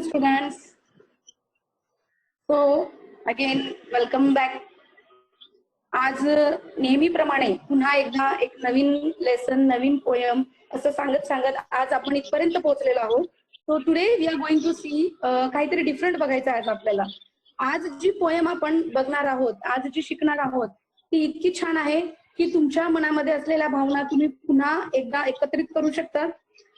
students. So again welcome back. आज नेहमीप्रमाणे पुन्हा एकदा एक नवीन लेसन, नवीन पोयम असं सांगत आज आपण इथपर्यंत पोहोचलेलो आहोत. So today we are going to see काहीतरी डिफरंट बघायचं आहे आज आपल्याला. आज जी पोयम आपण बघणार आहोत, आज जी शिकणार आहोत ती इतकी छान आहे की तुमच्या मनामध्ये असलेल्या भावना तुम्ही पुन्हा एकदा एकत्रित करू शकता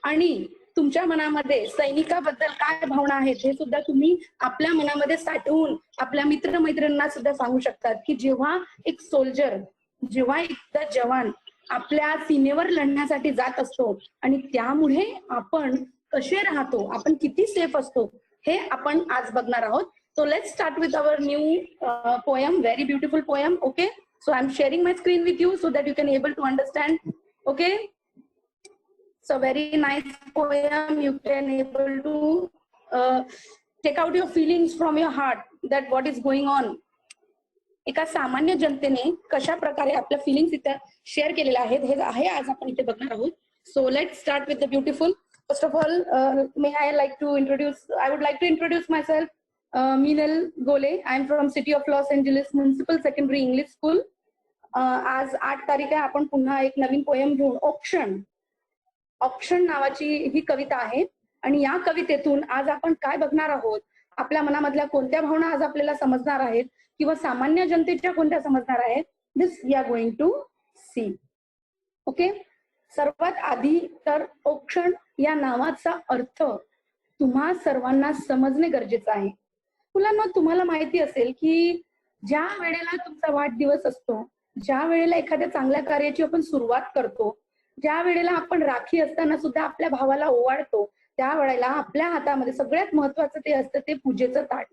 आणि तुमच्या मनामध्ये सैनिकाबद्दल काय भावना आहेत हे सुद्धा तुम्ही आपल्या मनामध्ये साठवून आपल्या मित्रमैत्रिणींना सुद्धा सांगू शकतात की जेव्हा एक सोल्जर, जेव्हा एकदा जवान आपल्या सीमेवर लढण्यासाठी जात असतो आणि त्यामुळे आपण कसे राहतो, आपण किती सेफ असतो हे आपण आज बघणार आहोत. So let's start with our new poem, very beautiful poem. Okay, so I am sharing my screen with you so that you can able to understand. Okay, so very nice poem. You can able to take out your feelings from your heart that what is going on. एका सामान्य जनतेने कशा प्रकारे आपल्या feelings इथे share केलेल्या आहेत हे आहे आज आपण इथे बघणार आहोत. So let's start with the beautiful. First of all may I like to introduce, I would like to introduce myself. Meenal Gole. I am from city of Los Angeles municipal secondary English school. आज 8 तारीख आहे. आपण पुन्हा एक नवीन poem घेऊन option option नावाची ही कविता आहे आणि या कवितेतून आज आपण काय बघणार आहोत, आपल्या मनामधल्या कोणत्या भावना आज आपल्याला समजणार आहेत किंवा सामान्य जनतेच्या कोणत्या समजणार आहेत, this we are going to see. Okay, सर्वात आधी तर औक्षण या नावाचा अर्थ तुम्हा सर्वांना समजणे गरजेचं आहे. मुलांना तुम्हाला माहिती असेल की ज्या वेळेला तुमचा वाढदिवस असतो, ज्या वेळेला एखाद्या चांगल्या कार्याची आपण सुरुवात करतो, ज्या वेळेला आपण राखी असताना सुद्धा आपल्या भावाला ओवाळतो, त्या वेळेला आपल्या हातामध्ये सगळ्यात महत्वाचं ते असतं ते पूजेचं ताट.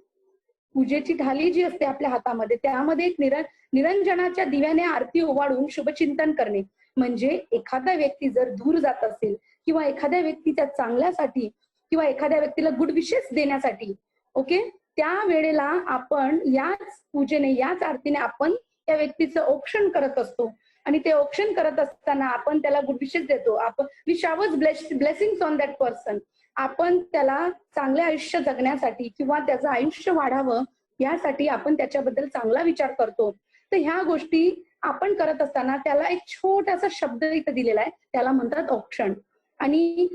पूजेची थाली जी असते आपल्या हातामध्ये त्यामध्ये एक निरंजनाच्या दिव्याने आरती ओवाळून शुभचिंतन करणे. म्हणजे एखादा व्यक्ती जर दूर जात असेल किंवा एखाद्या व्यक्तीच्या चांगल्यासाठी किंवा एखाद्या व्यक्तीला गुड विशेस देण्यासाठी, ओके, त्या वेळेला आपण याच पूजेने, याच आरतीने आपण त्या व्यक्तीचं औक्षण करत असतो आणि ते औक्षण करत असताना आपण त्याला गुड विशेस देतो. आपण we showers blessings on that person. आपण त्याला चांगले आयुष्य जगण्यासाठी किंवा त्याचं आयुष्य वाढावं यासाठी आपण त्याच्याबद्दल चांगला विचार करतो. तर ह्या गोष्टी आपण करत असताना त्याला एक छोटासा शब्द इथं दिलेला आहे, त्याला म्हणतात औक्षण. आणि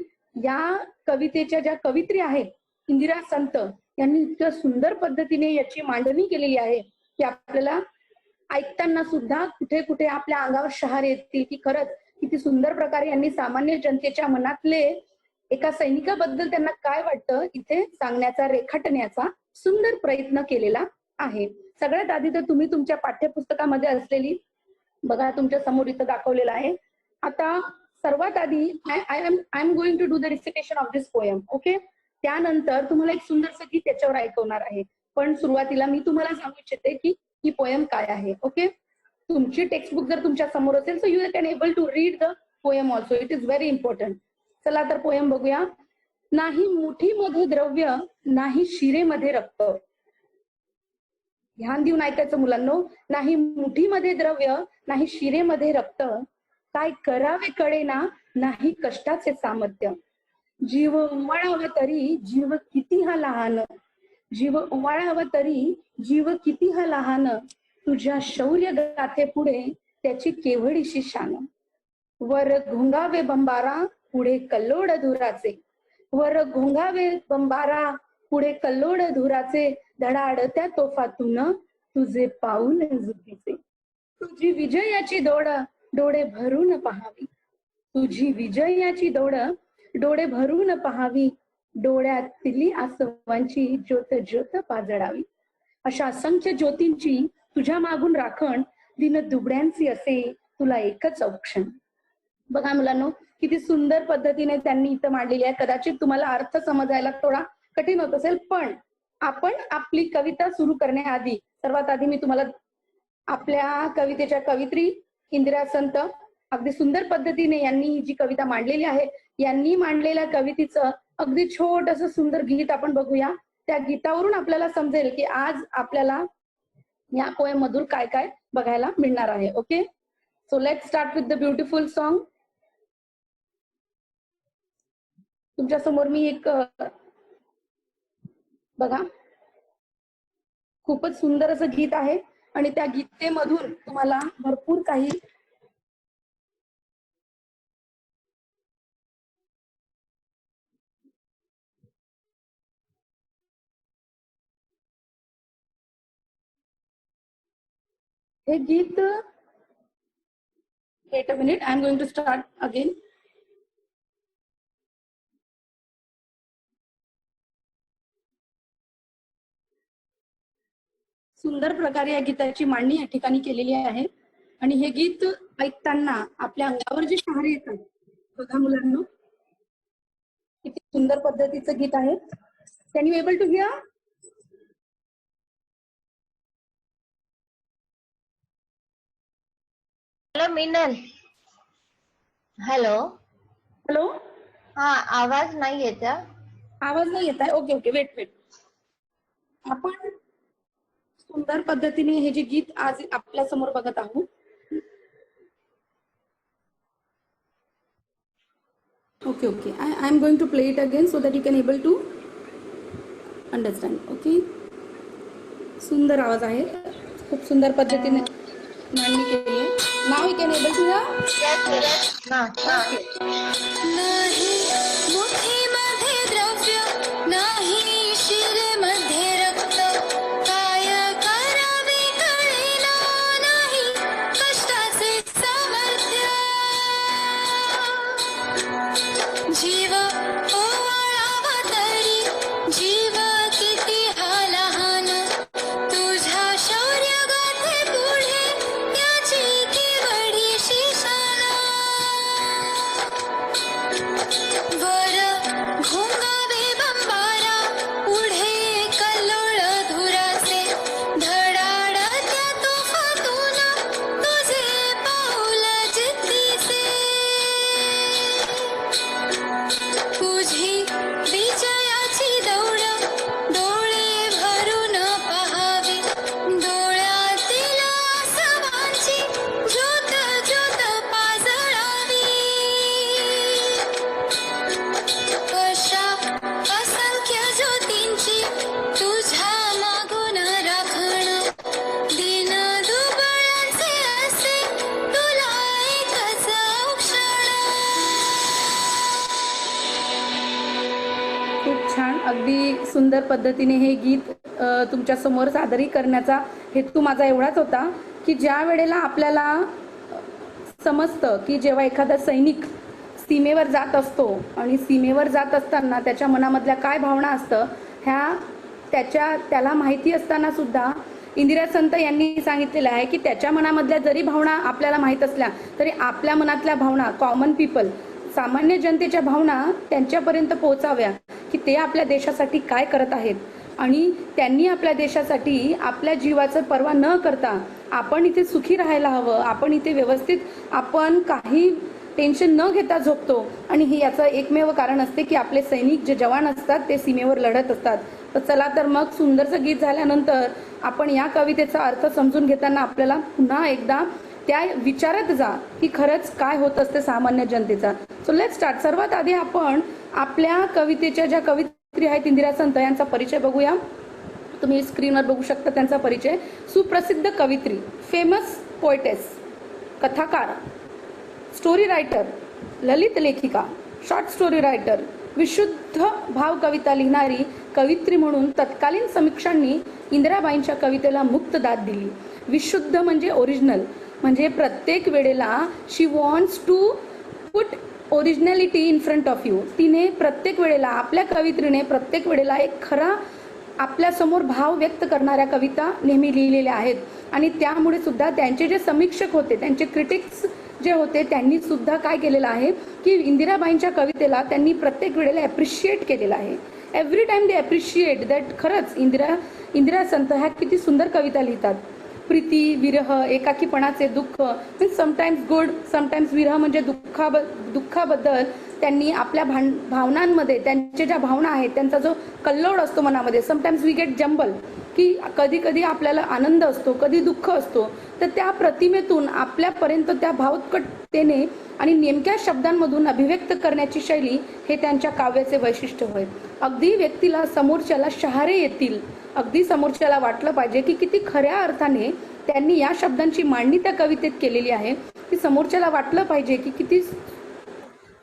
या कवितेच्या ज्या कवित्री आहेत इंदिरा संत यांनी इतक्या सुंदर पद्धतीने याची मांडणी केलेली आहे की आपल्याला ऐकताना सुद्धा कुठे कुठे आपल्या अंगावर शहारे येतील की खरंच किती सुंदर प्रकारे यांनी सामान्य जनतेच्या मनातले एका सैनिकाबद्दल त्यांना काय वाटतं इथे सांगण्याचा, रेखाटण्याचा सुंदर प्रयत्न केलेला आहे. सगळ्यात आधी तर तुम्ही तुमच्या पाठ्यपुस्तकामध्ये असलेली बघा, तुमच्या समोर इथं दाखवलेलं आहे. आता सर्वात आधी I am going to do the recitation of this poem. Okay, त्यानंतर तुम्हाला एक सुंदरसं गीत त्याच्यावर ऐकवणार आहे. पण सुरुवातीला मी तुम्हाला सांगू इच्छिते की ही पोयम काय आहे. ओके, तुमची टेक्स्टबुक जर तुमच्या समोर असेल so you can able to read the poem also. It is very important. चला तर पोयम बघूया. नाही मुठीमध्ये द्रव्य, नाही शिरेमध्ये रक्त. ध्यान देऊन ऐकायचं मुलांनो. नाही मुठीमध्ये द्रव्य, नाही शिरेमध्ये रक्त. काय करावे कळेना, नाही कष्टाचे सामर्थ्य. जीव उमळावा तरी जीव किती हा लहान. जीव उमळावा तरी जीव किती हा लहान. तुझ्या शौर्य गाथे पुढे त्याची केवढीशी शान. वर घोंगावे बंबारा पुढे कल्लोड धुराचे. वर घोंगावे बंबारा पुढे कल्लोड धुराचे. धडाडत्या तोफातून तुझे पाऊल जुतीचे. तुझी विजयाची दौड डोळे भरून पहावी. तुझी विजयाची दौड डोळे भरून पहावी. डोळ्यातली आसवांची ज्योत ज्योत पाजळावी. अशा असंख्य ज्योतींची तुझ्या मागून राखण. दिन दुबड्यांची असे तुला एकच औक्षण. बघा मुलांनो, किती सुंदर पद्धतीने त्यांनी इथं मांडलेली आहे. कदाचित तुम्हाला अर्थ समजायला थोडा कठीण होत असेल, पण आपण आपली कविता सुरू करण्याआधी सर्वात आधी मी तुम्हाला आपल्या कवितेच्या कवित्री इंदिरा संत अगदी सुंदर पद्धतीने यांनी ही जी कविता मांडलेली आहे, यांनी मांडलेल्या कवितेचं अगदी छोटंसं सुंदर गीत आपण बघूया. त्या गीतावरून आपल्याला समजेल की आज आपल्याला या पोएम मधून काय काय बघायला मिळणार आहे. Okay, so let's start with the beautiful song. तुमच्या समोर मी एक बघा, खूपच सुंदर असं गीत आहे आणि त्या गीतेमधून तुम्हाला भरपूर काही हे गीत, wait a minute, I am going to start again. सुंदर प्रकारे या गीताची मांडणी या ठिकाणी केलेली आहे आणि हे गीत ऐकताना आपल्या अंगावर जे शहारे येतात बघा मुलांना, किती सुंदर पद्धतीचं गीत आहे. Can you able to hear? Hello Minal. Hello. Hello. हा, आवाज नाही येत. आवाज नाही येत आहे. Okay okay, wait wait. आपण सुंदर पद्धतीने हे जे गीत आज आपल्या समोर बघत आहोत. Okay okay, I am going to play it again so that you can able to understand. Okay, सुंदर आवाज आहे, खूप सुंदर पद्धतीने मांडणी केली आहे. नाव यू कॅन एबल टू नाही मुठीमध्ये द्रव्य, नाही शिरेमध्ये रक्त, काय करावे कळेना नाही कष्टाचे सामर्थ्य. जीव ओवाळावा तरी जीव किती हा लहान, तुझ्या शौर्य गाथे पुढे याची केवढीशी शान. वर घोंगावे बंबारा, पुढे कल्लोळ धुराचे, धडाडत्या तोफातून तुझे पाऊल जिद्दीचे. तुझी विजयाची दौड डोळे भरून पहावी, डोळ्यातील आसवांची ज्योत ज्योत पाजळावी. अशा असंख्य ज्योतींची तुझ्या मागून राखण, दिन दुबळाचे असे तुला एकच औक्षण. खूप छान, अगदी सुंदर पद्धतीने हे गीत तुमच्या समोर सादरी करण्याचा हेतू माझा एवढाच होता की ज्या वेळेला आपल्याला समजतं की जेव्हा एखादा सैनिक सीमेवर जात असतो आणि सीमेवर जात असताना त्याच्या मनामधल्या काय भावना असतं त्याला माहिती असताना सुद्धा इंदिरा संत यांनी सांगितलेलं आहे की त्याच्या मनामधल्या जरी भावना आपल्याला माहीत असल्या तरी आपल्या मनातल्या भावना, कॉमन पीपल, सामान्य जनतेच्या भावना त्यांच्यापर्यंत पोहोचाव्या की ते आपल्या देशासाठी काय करत आहेत आणि त्यांनी आपल्या देशासाठी आपल्या जीवाचं पर्वा न करता आपण इथे सुखी राहायला हवं, आपण इथे व्यवस्थित, आपण काही टेन्शन न घेता झोपतो. आणि हे याचं एकमेव कारण असते की आपले सैनिक जे जवान असतात ते सीमेवर लढत असतात. तर चला तर मग सुंदरसं गीत झाल्यानंतर आपण या कवितेचा अर्थ समजून घेताना आपल्याला पुन्हा एकदा त्या विचारत जा की खरंच काय होत असते सामान्य जनतेचा. So let's start. सर्वात आधी आपण आपल्या कवितेच्या ज्या कवयित्री आहेत इंदिरा संत यांचा परिचय बघूया. तुम्ही स्क्रीनवर बघू शकता त्यांचा परिचय. सुप्रसिद्ध कवयित्री, फेमस पोएटेस, कथाकार, स्टोरी रायटर, ललित लेखिका, शॉर्ट स्टोरी रायटर, विशुद्ध भाव कविता लिहिणारी कवयित्री म्हणून तत्कालीन समीक्षांनी इंदिराबाईंच्या कवितेला मुक्त दाद दिली. विशुद्ध म्हणजे ओरिजिनल, म्हणजे प्रत्येक वेळेला she wants to put originality in front of you. तिने प्रत्येक वेळेला, आपल्या कवयित्रीने प्रत्येक वेळेला एक खरा आपल्यासमोर भाव व्यक्त करणाऱ्या कविता नेहमी लिहिलेल्या आहेत. आणि त्यामुळे सुद्धा त्यांचे जे समीक्षक होते, त्यांचे क्रिटिक्स जे होते, त्यांनी सुद्धा काय केलेलं आहे की इंदिराबाईंच्या कवितेला त्यांनी प्रत्येक वेळेला ॲप्रिशिएट केलेलं आहे. Every time they appreciate that खरंच इंदिरा संत ह्या किती सुंदर कविता लिहितात. प्रीती, विरह, एकाकीपणाचे दुःख, समटाइम्स गुड, समटाइम्स विरह म्हणजे दुःखाबद्दल त्यांनी आपल्या भावनांमध्ये त्यांच्या ज्या भावना आहेत त्यांचा जो कल्लोळ असतो मनामध्ये, समटाइम्स वी गेट जंबल, की कधी कधी आपल्याला आनंद असतो, कधी दुःख असतो, तर त्या प्रतिमेतून आपल्यापर्यंत त्या भावोत्कटतेने आणि नेमक्या शब्दांमधून अभिव्यक्त करण्याची शैली हे त्यांच्या काव्याचे वैशिष्ट्य होय. अगदी व्यक्तीला समोरच्याला शहारे येतील, अगदी समोरच्याला वाटलं पाहिजे की किती खऱ्या अर्थाने त्यांनी या शब्दांची मांडणी त्या कवितेत केलेली आहे, की समोरच्याला वाटलं पाहिजे की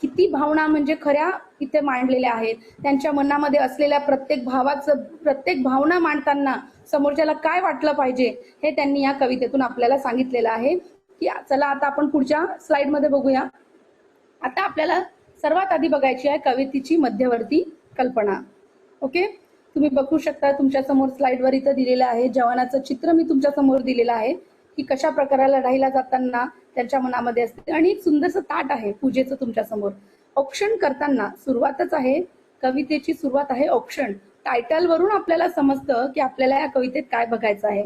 किती भावना म्हणजे खऱ्या इथे मांडलेल्या आहेत. त्यांच्या मनामध्ये असलेल्या प्रत्येक भावना मांडताना समोरच्याला काय वाटलं पाहिजे हे त्यांनी या कवितेतून आपल्याला सांगितलेलं आहे. की चला आता आपण पुढच्या स्लाइड मध्ये बघूया. आता आपल्याला सर्वात आधी बघायची आहे कवितेची मध्यवर्ती कल्पना. ओके, तुम्ही बघू शकता तुमच्या समोर स्लाइडवर इथं दिलेलं आहे, जवानाचं चित्र मी तुमच्या समोर दिलेलं आहे की कशा प्रकारे लढाईला जाताना त्यांच्या मनामध्ये असते. आणि एक सुंदरसं ताट आहे पूजेचं तुमच्या समोर. औक्षण करताना सुरुवातच आहे, कवितेची सुरुवात आहे औक्षण. टायटल वरून आपल्याला समजतं की आपल्याला या कवितेत काय बघायचं आहे.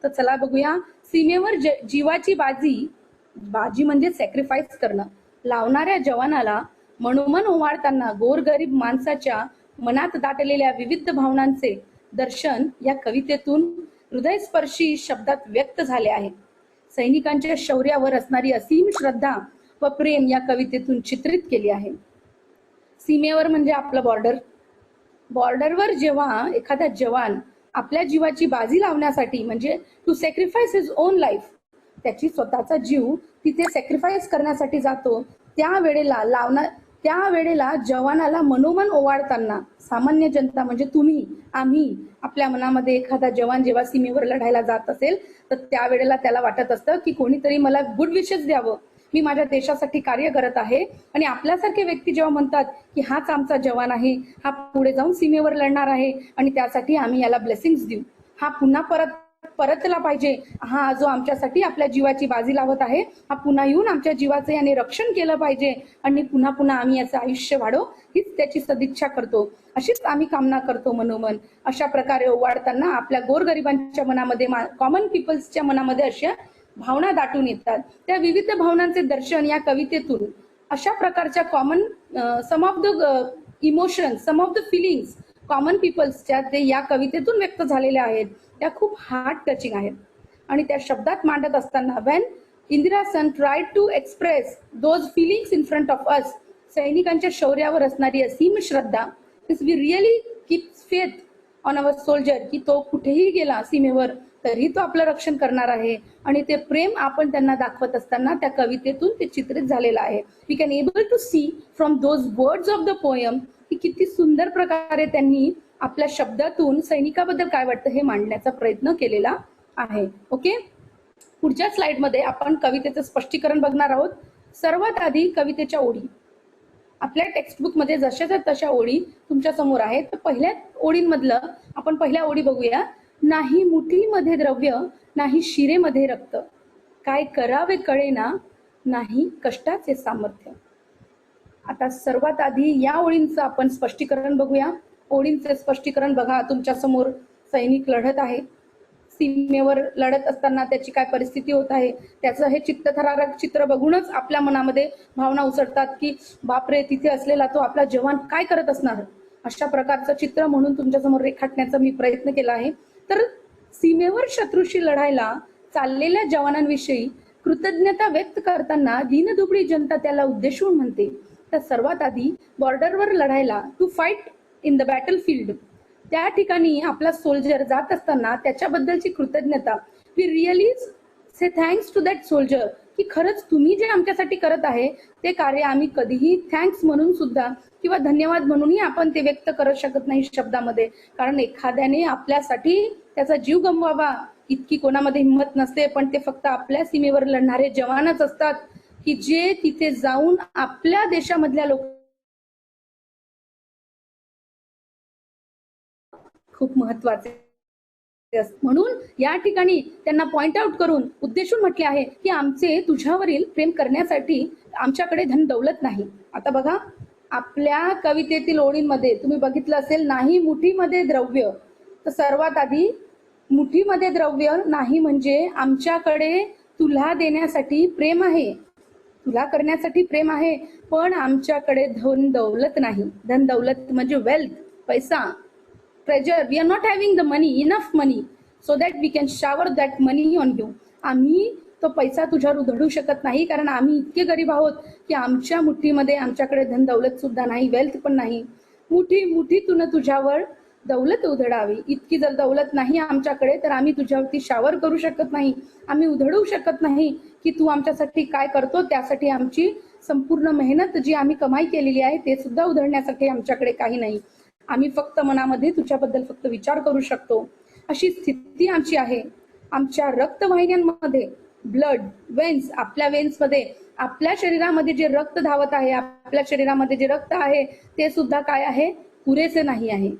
तर चला बघूया. सीमेवर जीवाची बाजी म्हणजे सॅक्रिफाईस करणं, लावणाऱ्या जवानाला मनोमन ओवाळताना गोरगरीब माणसाच्या मनात दाटलेल्या विविध भावनांचे दर्शन या कवितेतून हृदयस्पर्शी शब्दात व्यक्त झाले आहे. सैनिकांच्या शौर्यावर असणारी असीम श्रद्धा व प्रेम या कवितेतून चित्रित केली आहे. सीमेवर म्हणजे आपलं बॉर्डर. बॉर्डरवर जेव्हा एखादा जवान आपल्या जीवाची बाजी लावण्यासाठी म्हणजे to sacrifice his own life, त्याची स्वतःचा जीव तिथे सॅक्रिफाईस करण्यासाठी जातो, त्यावेळेला जवानाला मनोमन ओवाळताना सामान्य जनता म्हणजे तुम्ही आम्ही आपल्या मनामध्ये एखादा जवान जेव्हा सीमेवर लढायला जात असेल तर त्यावेळेला त्याला वाटत असतं की कोणीतरी मला गुड विशेस द्यावं, मी माझ्या देशासाठी कार्य करत आहे. आणि आपल्यासारखे व्यक्ती जेव्हा म्हणतात की हाच आमचा जवान आहे, हा पुढे जाऊन सीमेवर लढणार आहे आणि त्यासाठी आम्ही याला ब्लेसिंग्स देऊ, हा पुन्हा परतला पाहिजे, हा जो आमच्यासाठी आपल्या जीवाची बाजी लावत आहे हा पुन्हा येऊन आमच्या जीवाचे याने रक्षण केलं पाहिजे आणि पुन्हा आम्ही याचं आयुष्य वाढो, हीच त्याची सदिच्छा करतो, अशीच आम्ही कामना करतो मनोमन. अशा प्रकारे ओवाळताना आपल्या गोरगरिबांच्या मनामध्ये, कॉमन पीपल्सच्या मनामध्ये अशा भावना दाटून येतात. त्या विविध भावनांचे दर्शन या कवितेतून अशा प्रकारच्या common some of the emotion, some of the feelings common पीपल्सच्या ते या कवितेतून व्यक्त झालेल्या आहेत. त्या खूप हार्ट टचिंग आहेत. आणि त्या शब्दात मांडत असताना when Indira Sant try to express those feelings in front of us, सैनिकांच्या शौर्यावर असणारी असीम श्रद्धा, we really keep faith on our soldier, की तो कुठेही गेला सीमेवर तरी तो आपलं रक्षण करणार आहे. आणि ते प्रेम आपण त्यांना दाखवत असताना त्या कवितेतून ते चित्रित झालेलं आहे. We can able to see from those words of the poem की किती सुंदर प्रकारे त्यांनी आपल्या शब्दातून सैनिकाबद्दल काय वाटतं हे मांडण्याचा प्रयत्न केलेला आहे. ओके, पुढच्या स्लाइडमध्ये आपण कवितेचं स्पष्टीकरण बघणार आहोत. सर्वात आधी कवितेच्या ओळी आपल्या टेक्स्टबुक मध्ये जशाच्या तशा ओळी तुमच्या समोर आहेत. तर पहिल्या ओळींमधलं आपण पहिल्या ओळी बघूया. नाही मुठीमध्ये द्रव्य, नाही शिरेमध्ये रक्त, काय करावे कळेना, नाही कष्टाचे सामर्थ्य. आता सर्वात आधी या ओळींचं आपण स्पष्टीकरण बघूया. ओळींचे स्पष्टीकरण बघा. तुमच्या समोर सैनिक लढत आहे, सीमेवर लढत असताना त्याची काय परिस्थिती होत आहे त्याचं हे चित्तथरारक चित्र बघूनच आपल्या मनामध्ये भावना उसळतात की बापरे, तिथे असलेला तो आपला जवान काय करत असणार. अशा प्रकारचं चित्र म्हणून तुमच्या समोर रेखाटण्याचा मी प्रयत्न केला आहे. तर सीमेवर शत्रूशी लढायला चाललेल्या जवानांविषयी कृतज्ञता व्यक्त करताना दीनदुबळी जनता त्याला उद्देशून म्हणते. तर सर्वात आधी बॉर्डरवर लढायला, to fight in the battle field, त्या ठिकाणी आपला सोल्जर जात असताना त्याच्याबद्दलची कृतज्ञता, we really say thanks to that soldier, की खरंच तुम्ही जे आमच्यासाठी करत आहे ते कार्य आम्ही कधीही थँक्स म्हणून सुद्धा किंवा धन्यवाद म्हणूनही आपण ते व्यक्त करू शकत नाही शब्दामध्ये. कारण एखाद्याने आपल्यासाठी त्याचा जीव गमवावा इतकी कोणामध्ये हिंमत नसते, पण ते फक्त आपल्या सीमेवर लढणारे जवानच असतात की जे तिथे जाऊन आपल्या देशामधल्या लोक खूप महत्वाचे. म्हणून या ठिकाणी त्यांना पॉइंट आउट करून उद्देशून म्हटले आहे की आमचे तुझ्यावरील प्रेम करण्यासाठी आमच्याकडे धन दौलत नाही. आता बघा आपल्या कवितेतील ओळींमध्ये तुम्ही बघितलं असेल, नाही मुठीमध्ये द्रव्य. तर सर्वात आधी मुठीमध्ये द्रव्य नाही म्हणजे आमच्याकडे तुला देण्यासाठी प्रेम आहे, तुला करण्यासाठी प्रेम आहे, पण आमच्याकडे धन दौलत नाही. धन दौलत म्हणजे वेल्थ, पैसा, प्रेजर, we are not having the money, enough money so that we can shower that money on you. आम्ही तो पैसा तुझ्यावर उधळू शकत नाही, कारण आम्ही इतके गरीब आहोत की आमच्या मुठीमध्ये आमच्याकडे धन दौलत सुद्धा नाही, वेल्थ पण नाही. मुठीतून तुझ्यावर दौलत उधळावी इतकी जर दौलत नाही आमच्याकडे, तर आम्ही तुझ्यावरती शावर करू शकत नाही, आम्ही उधळू शकत नाही की तू आमच्यासाठी काय करतो. त्यासाठी आमची संपूर्ण मेहनत जी आम्ही कमाई केलेली आहे ते सुद्धा उधळण्यासाठी आमच्याकडे काही नाही. आम्ही फक्त मनामध्ये तुझ्याबद्दल फक्त विचार करू शकतो. अशी स्थिती आमची आहे. आमच्या रक्तवाहिन्यांमध्ये ब्लड वेन्स, आपल्या वेन्समध्ये, आपल्या शरीरामध्ये जे रक्त धावत आहे, आपल्या शरीरामध्ये जे रक्त आहे ते सुद्धा काय आहे, पुरेसे नाही आहे.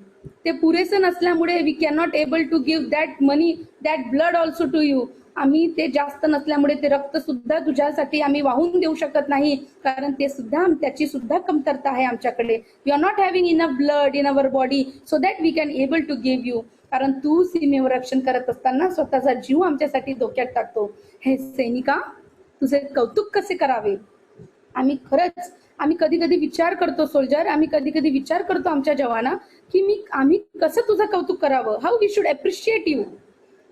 ते पुरेसे नसल्यामुळे we can not able to give that money, that blood also to you. आम्ही ते जास्त नसल्यामुळे ते रक्त सुद्धा तुझ्यासाठी आम्ही वाहून देऊ शकत नाही, कारण ते सुद्धा त्याची सुद्धा कमतरता आहे आमच्याकडे. We are not having enough blood in our body so that we can able to give you. कारण तू सीमेवर रक्षण करत असताना स्वतःचा जीव आमच्यासाठी धोक्यात टाकतो. हे सैनिका, तुझे कौतुक कसे करावे. आम्ही कधी कधी विचार करतो सोल्जर, आम्ही कधी कधी विचार करतो आमच्या जवाना की आम्ही कसं तुझं कौतुक करावं. How we should appreciate you.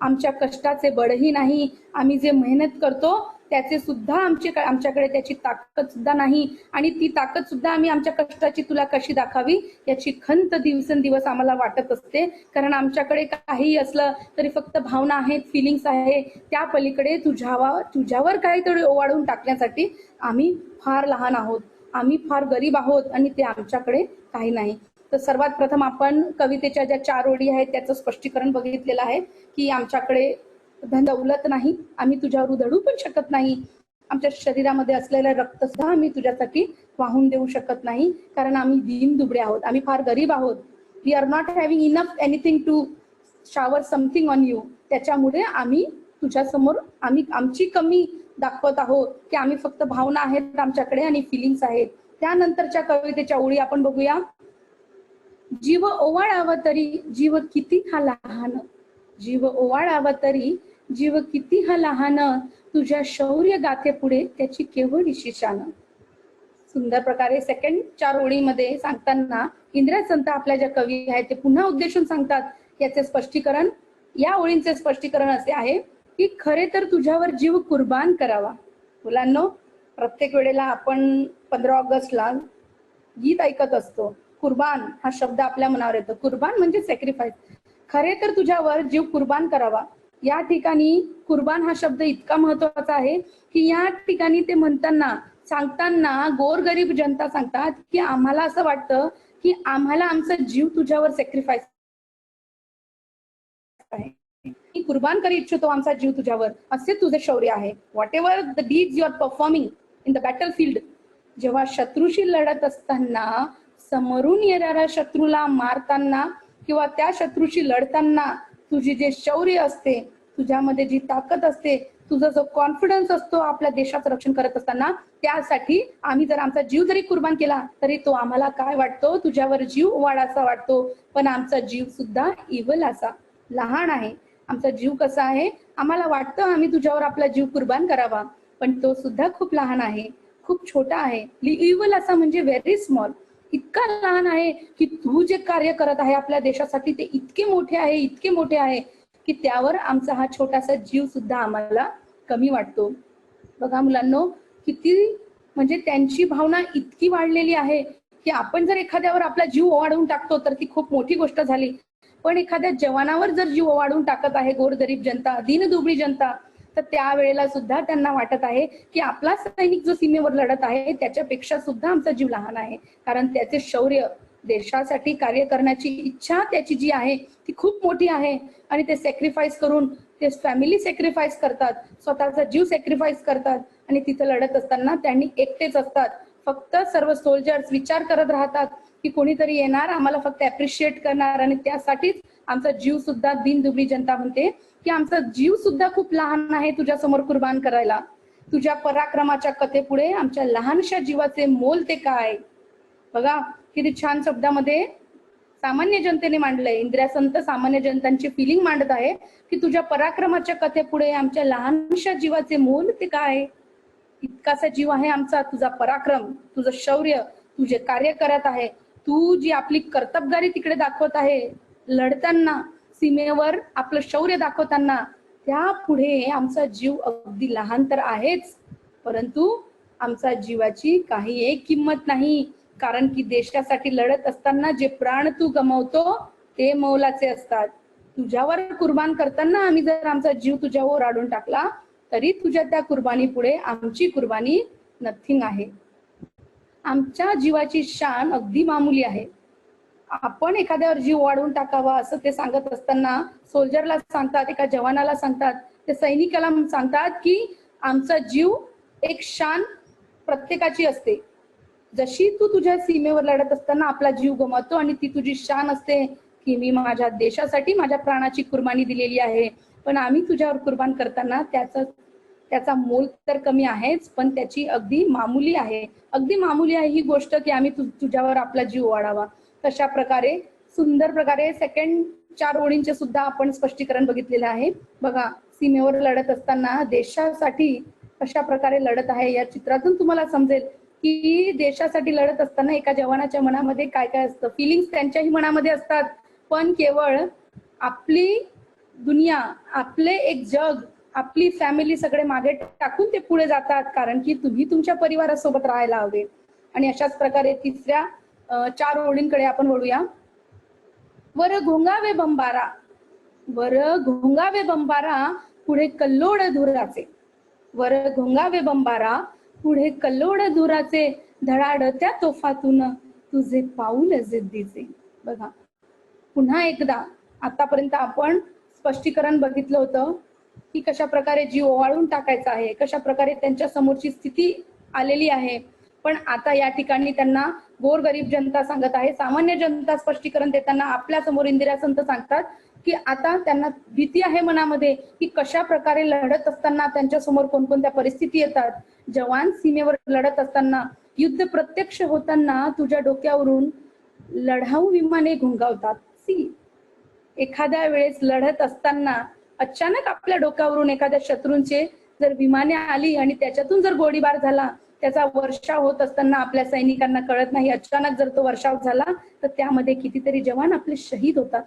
आमच्या कष्टाचे बळही नाही, आम्ही जे मेहनत करतो त्याचे सुद्धा आमच्याकडे त्याची ताकद सुद्धा नाही, आणि ती ताकद सुद्धा आम्ही आमच्या कष्टाची तुला कशी दाखावी याची खंत दिवसेंदिवस आम्हाला वाटत असते. कारण आमच्याकडे काही असलं तरी फक्त भावना आहेत, फिलिंग्स आहे, त्या पलीकडे तुझ्यावर काहीतरी ओवाळून टाकण्यासाठी आम्ही फार लहान आहोत, आम्ही फार गरीब आहोत, आणि ते आमच्याकडे काही नाही. तर सर्वात प्रथम आपण कवितेच्या ज्या 4 ओळी आहेत त्याचं स्पष्टीकरण बघितलेलं आहे की आमच्याकडे धन दौलत नाही, आम्ही तुझ्यावर उधळू पण शकत नाही, आमच्या शरीरामध्ये असलेलं रक्त सुद्धा आम्ही तुझ्यासाठी वाहून देऊ शकत नाही, कारण आम्ही दीन दुबळे आहोत, आम्ही फार गरीब आहोत. We are not having enough anything to shower something on you. त्याच्यामुळे आम्ही तुझ्यासमोर आमची कमी दाखवत आहोत की आम्ही फक्त भावना आहेत आमच्याकडे आणि फिलिंग्स आहेत. त्यानंतरच्या कवितेच्या ओळी आपण बघूया. जीव ओवाळावा तरी जीव किती हा लहान, जीव ओवाळावा तरी जीव किती हा लहान, तुझ्या शौर्य गाथे पुढे त्याची केवढीशी शान. सुंदर प्रकारे सेकंड 4 ओळीमध्ये सांगताना इंदिरा संत आपल्या ज्या कवी आहेत ते पुन्हा उद्देशून सांगतात. याचे स्पष्टीकरण, या ओळींचे स्पष्टीकरण असे आहे की खरे तर तुझ्यावर जीव कुर्बान करावा. मुलांनो, प्रत्येक वेळेला आपण 15 ऑगस्टला गीत ऐकत असतो. कुर्बान हा शब्द आपल्या मनावर येतो. कुर्बान म्हणजे सॅक्रिफाईस. खरे तर तुझ्यावर जीव कुर्बान करावा. या ठिकाणी कुर्बान हा शब्द इतका महत्वाचा आहे की या ठिकाणी ते म्हणताना सांगताना गोरगरीब जनता सांगतात की आम्हाला असं वाटतं की आम्हाला आमचा जीव तुझ्यावर सॅक्रिफाईस आहे, कुर्बान करू इच्छितो आमचा जीव तुझ्यावर, असे तुझे शौर्य आहे. Whatever the deeds you are performing in the battle field. जेव्हा शत्रूशी लढत असताना, समोरून येणाऱ्या शत्रूला मारताना किंवा त्या शत्रूशी लढताना तुझी जे शौर्य असते, तुझ्यामध्ये जी ताकद असते, तुझा जो कॉन्फिडन्स असतो आपल्या देशाचं रक्षण करत असताना, त्यासाठी आम्ही जर आमचा जीव जरी कुर्बान केला तरी तो आम्हाला काय वाटतो, तुझ्यावर जीव वाढासा वाटतो. पण आमचा जीव सुद्धा इव्हल असा लहान आहे. आमचा जीव कसा आहे, आम्हाला वाटतं आम्ही तुझ्यावर आपला जीव कुर्बान करावा, पण तो सुद्धा खूप लहान आहे, खूप छोटा आहे. इव्हल असा म्हणजे व्हेरी स्मॉल, इतका लहान आहे की तू जे कार्य करत आहे आपल्या देशासाठी ते इतके मोठे आहे, इतके मोठे आहे की त्यावर आमचा हा छोटासा जीव सुद्धा आम्हाला कमी वाटतो. बघा मुलांनो, किती म्हणजे त्यांची भावना इतकी वाढलेली आहे की आपण जर एखाद्यावर आपला जीव ओवाळून टाकतो तर ती खूप मोठी गोष्ट झाली, पण एखाद्या जवानावर जर जीव ओवाळून टाकत आहे गोरगरीब जनता, दीनदुबळी जनता, तर त्यावेळेला सुद्धा त्यांना वाटत आहे की आपला सैनिक जो सीमेवर लढत आहे त्याच्यापेक्षा सुद्धा आमचा जीव लहान आहे. कारण त्याचे शौर्य, देशासाठी कार्य करण्याची इच्छा त्याची जी आहे ती खूप मोठी आहे, आणि ते सॅक्रिफाईस करून, ते फॅमिली सॅक्रिफाईस करतात, स्वतःचा जीव सॅक्रिफाईस करतात, आणि तिथं लढत असताना त्यांनी एकटेच असतात. फक्त सर्व सोल्जर्स विचार करत राहतात की कोणीतरी येणार, आम्हाला फक्त अप्रिशिएट करणार, आणि त्यासाठीच आमचा जीव सुद्धा, दीनदुबळी जनता म्हणते की आमचा जीव सुद्धा खूप लहान आहे तुझ्या समोर कुर्बान करायला. तुझ्या पराक्रमाच्या कथेपुढे आमच्या लहानशा जीवाचे मोल ते काय. बघा किती छान शब्दामध्ये सामान्य जनतेने मांडलंय. इंदिरा संत सामान्य जनतांची फिलिंग मांडत आहे की तुझ्या पराक्रमाच्या कथेपुढे आमच्या लहानशा जीवाचे मोल ते काय. इतकासा जीव आहे आमचा, तुझा पराक्रम, तुझं शौर्य, तू जे कार्य करत आहे, तू जी आपली कर्तबगारी तिकडे दाखवत आहे, लढताना, सीमेवर आपलं शौर्य दाखवताना, त्या पुढे आमचा जीव अगदी लहान तर आहेच, परंतु आमचा जीवाची काही एक किंमत नाही. कारण की देशासाठी लढत असताना जे प्राण तू गमावतो ते मोलाचे असतात. तुझ्यावर कुर्बान करताना आम्ही जर आमचा जीव तुझ्यावर ओढून टाकला तरी तुझ्या त्या कुर्बानी पुढे आमची कुर्बानी नथिंग आहे. आमच्या जीवाची शान अगदी मामुली आहे. आपण एखाद्यावर जीव वाढवून टाकावा असं ते सांगत असताना सोल्जरला सांगतात, एका जवानाला सांगतात, ते सैनिकाला सांगतात की आमचा जीव एक शान प्रत्येकाची असते. जशी तू तुझ्या सीमेवर लढत असताना आपला जीव गमावतो आणि ती तुझी शान असते की मी माझ्या देशासाठी माझ्या प्राणाची कुर्बानी दिलेली आहे. पण आम्ही तुझ्यावर कुर्बान करताना त्याचा मोल तर कमी आहेच, पण त्याची अगदी मामुली आहे. अगदी मामुली आहे ही गोष्ट की आम्ही तुझ्यावर आपला जीव वाढावा. तशा प्रकारे सुंदर प्रकारे सेकंड 4 ओळींचे सुद्धा आपण स्पष्टीकरण बघितलेलं आहे. बघा, सीमेवर लढत असताना देशासाठी कशा प्रकारे लढत आहे या चित्रातून तुम्हाला समजेल की देशासाठी लढत असताना एका जवानाच्या मनामध्ये काय काय असतं. फिलिंग्स त्यांच्याही मनामध्ये असतात, पण केवळ आपली दुनिया, आपले एक जग, आपली फॅमिली सगळे मागे टाकून ते पुढे जातात, कारण की तुम्ही तुमच्या परिवारासोबत राहायला हवे. आणि अशाच प्रकारे तिसऱ्या 4 ओळींकडे आपण वळूया. वर घोंगावे बंबारा, वर घोंगावे बंबारा पुढे कल्लोळ धुराचे, वर घोंगावे बंबारा पुढे कल्लोळ धुराचे, धडाडत्या तोफातून तुझे पाऊल जिद्दीचे. बघा, पुन्हा एकदा आतापर्यंत आपण स्पष्टीकरण बघितलं होतं की कशा प्रकारे जीव ओवाळून टाकायचा आहे, कशा प्रकारे त्यांच्या समोरची स्थिती आलेली आहे. पण आता या ठिकाणी त्यांना गोरगरीब जनता सांगत आहे, सामान्य जनता स्पष्टीकरण देताना आपल्या समोर इंदिरा संत सांगतात की आता त्यांना भीती आहे मनामध्ये की कशा प्रकारे लढत असताना त्यांच्या समोर कोणकोणत्या परिस्थिती येतात. जवान सीमेवर लढत असताना, युद्ध प्रत्यक्ष होताना तुझ्या डोक्यावरून लढाऊ विमाने घुंगावतात. एखाद्या वेळेस लढत असताना अचानक आपल्या डोक्यावरून एखाद्या शत्रूंचे जर विमाने आली आणि त्याच्यातून जर गोळीबार झाला, त्याचा वर्षाव होत असताना आपल्या सैनिकांना कळत नाही, अचानक जर तो वर्षाव झाला तर त्यामध्ये कितीतरी जवान आपले शहीद होतात.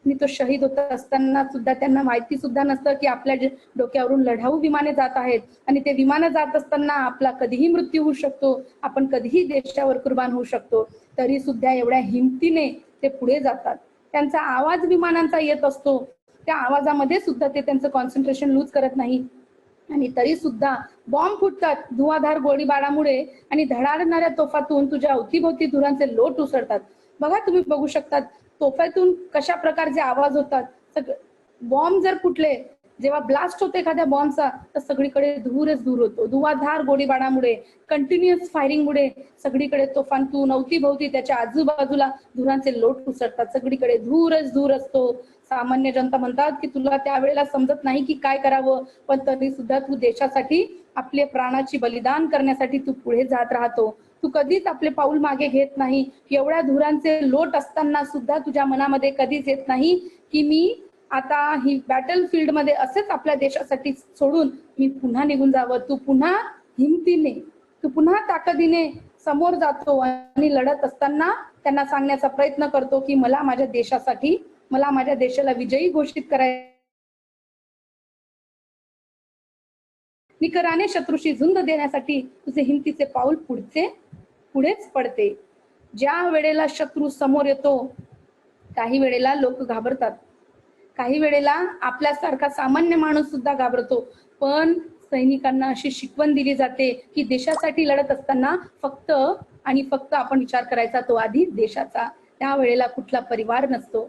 आणि तो शहीद होत असताना सुद्धा त्यांना माहिती सुद्धा नसतं की आपल्या डोक्यावरून लढाऊ विमाने जात आहेत आणि ते विमानं जात असताना आपला कधीही मृत्यू होऊ शकतो, आपण कधीही देशावर कुर्बान होऊ शकतो. तरी सुद्धा एवढ्या हिमतीने ते पुढे जातात. त्यांचा आवाज विमानांचा येत असतो, त्या आवाजामध्ये सुद्धा ते त्यांचं कॉन्सन्ट्रेशन लूज करत नाही. आणि तरी सुद्धा बॉम्ब फुटतात धुवाधार गोळीबारामुळे आणि धडाडणाऱ्या तोफातून तुझ्या अवतीभोवती धुरांचे लोट उसळतात. बघा, तुम्ही बघू शकतात तोफातून कशा प्रकारचे आवाज होतात. बॉम्ब जर फुटले, जेव्हा ब्लास्ट होते एखाद्या बॉम्बचा, तर सगळीकडे धूरच धूर होतो. धुवाधार गोळीबारामुळे, कंटिन्युअस फायरिंगमुळे सगळीकडे तोफांतून अवतीभोवती त्याच्या आजूबाजूला धुरांचे लोट उसळतात. सगळीकडे धूरच धूर असतो. सामान्य जनता म्हणतात की तुला त्यावेळेला समजत नाही की काय करावं, पण तरी सुद्धा तू देशासाठी आपले प्राणाची बलिदान करण्यासाठी तू पुढे जात राहतो. तू कधीच आपले पाऊल मागे घेत नाही. एवढ्या धुरांचे लोट असताना सुद्धा तुझ्या मनामध्ये कधीच येत नाही की मी आता ही बॅटल फील्ड मध्ये असेच आपल्या देशासाठी सोडून मी पुन्हा निघून जावं. तू पुन्हा हिमतीने, तू पुन्हा ताकदीने समोर जातो आणि लढत असताना त्यांना सांगण्याचा प्रयत्न करतो की मला माझ्या देशासाठी, मला माझ्या देशाला विजयी घोषित करायचं. निकराने शत्रूशी झुंज देण्यासाठी तुझे हिमतीचे पाऊल पुढेच पडते. ज्या वेळेला शत्रू समोर येतो, काही वेळेला लोक घाबरतात, काही वेळेला आपल्यासारखा सामान्य माणूस सुद्धा घाबरतो. पण सैनिकांना अशी शिकवण दिली जाते की देशासाठी लढत असताना फक्त आणि फक्त आपण विचार करायचा तो आधी देशाचा. त्यावेळेला कुठला परिवार नसतो,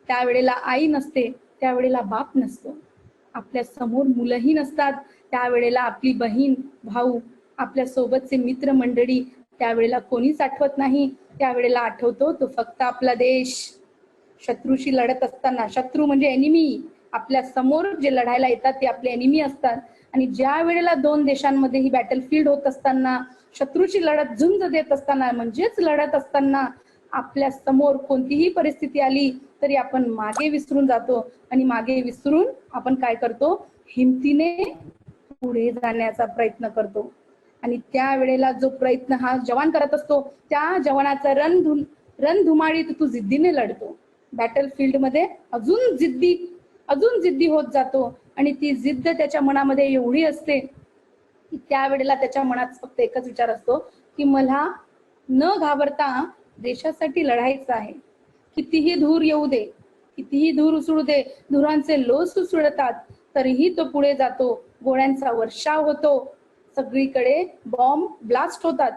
त्यावेळेला आई नसते, त्यावेळेला बाप नसतो, आपल्या समोर मुलंही नसतात, त्यावेळेला आपली बहीण, भाऊ, आपल्या सोबतचे मित्र मंडळी, त्यावेळेला कोणीच आठवत नाही. त्यावेळेला आठवतो तो फक्त आपला देश. शत्रूशी लढत असताना, शत्रू म्हणजे एनिमी, आपल्या समोर जे लढायला येतात ते आपले एनिमी असतात. आणि ज्या वेळेला 2 देशांमध्ये ही बॅटल फील्ड होत असताना, शत्रूची लढत झुंज देत असताना, म्हणजेच लढत असताना आपल्या समोर कोणतीही परिस्थिती आली तरी आपण मागे विसरून जातो आणि मागे विसरून आपण काय करतो, हिमतीने पुढे जाण्याचा प्रयत्न करतो. आणि त्या वेळेला जो प्रयत्न हा जवान करत असतो, त्या जवानाचा रणधुमाळीत तू जिद्दीने लढतो. बॅटल फील्ड मध्ये अजून जिद्दी होत जातो आणि ती जिद्द त्याच्या मनामध्ये एवढी असते की त्यावेळेला त्याच्या मनात फक्त एकच विचार असतो की मला न घाबरता देशासाठी लढायचं आहे. कितीही धूर येऊ दे, कितीही धूर उसळू दे, धुरांचे लोस उसळतात, तरीही तो पुढे जातो. गोळ्यांचा वर्षाव होतो, सगळीकडे बॉम्ब ब्लास्ट होतात,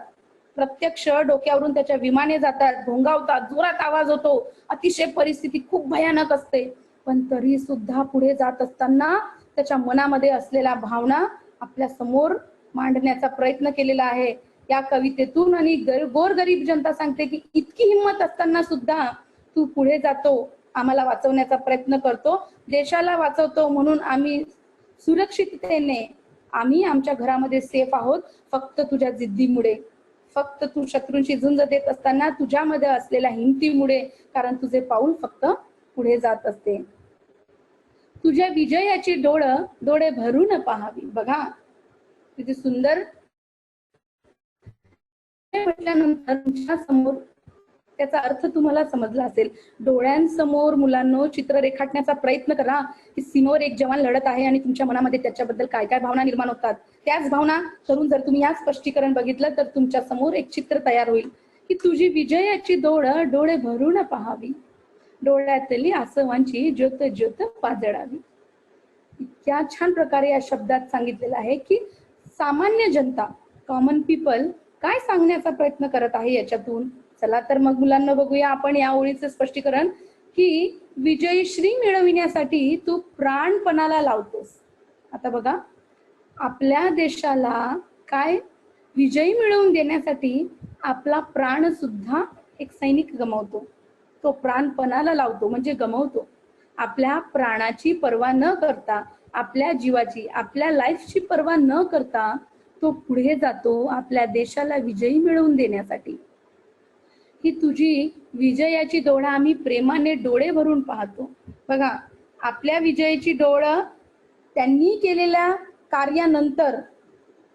प्रत्यक्ष डोक्यावरून त्याच्या विमाने जातात, घोंगावतात, जोरात आवाज होतो, अतिशय परिस्थिती खूप भयानक असते. पण तरी सुद्धा पुढे जात असताना त्याच्या मनामध्ये असलेल्या भावना आपल्या समोर मांडण्याचा प्रयत्न केलेला आहे या कवितेतून. आणि गोरगरीब जनता सांगते की इतकी हिंमत असताना सुद्धा तू पुढे जातो, आम्हाला वाचवण्याचा प्रयत्न करतो, देशाला वाचवतो, म्हणून आम्ही सुरक्षिततेने आम्ही आमच्या घरामध्ये सेफ आहोत, फक्त तुझ्या जिद्दीमुळे, फक्त तू शत्रूंशी झुंज देत असताना तुझ्यामध्ये असलेल्या हिमतीमुळे, कारण तुझे पाऊल फक्त पुढे जात असते. तुझ्या विजयाची डोळे भरून पाहावी. बघा किती सुंदर म्हटल्यानंतर तुमच्या समोर त्याचा अर्थ तुम्हाला समजला असेल. डोळ्यांसमोर मुलांनो चित्र रेखाटण्याचा प्रयत्न करा की सीमेवर एक जवान लढत आहे आणि तुमच्या मनामध्ये त्याच्याबद्दल काय काय भावना निर्माण होतात. त्याच भावना करून जर तुम्ही या स्पष्टीकरण बघितलं तर तुमच्या समोर एक चित्र तयार होईल की तुझी विजयाची डोळे भरून पाहावी, डोळ्यातली आसवांची ज्योत ज्योत पाजळावी. इतक्या छान प्रकारे या शब्दात सांगितलेलं आहे की सामान्य जनता, कॉमन पीपल काय सांगण्याचा प्रयत्न करत आहे याच्यातून. चला तर मग मुलांना बघूया आपण या ओळीचं स्पष्टीकरण की विजयश्री मिळविण्यासाठी तू प्राणपणाला लावतोस. आता बघा, आपल्या देशाला काय विजयी मिळवून देण्यासाठी आपला प्राण सुद्धा एक सैनिक गमावतो. तो प्राणपणाला लावतो म्हणजे गमावतो. आपल्या प्राणाची पर्वा न करता, आपल्या जीवाची, आपल्या लाईफची पर्वा न करता तो पुढे जातो आपल्या देशाला विजयी मिळवून देण्यासाठी. ही तुझी विजयाची डोळा आम्ही प्रेमाने डोळे भरून पाहतो. बघा, आपल्या विजयाची डोळं त्यांनी केलेल्या कार्यानंतर,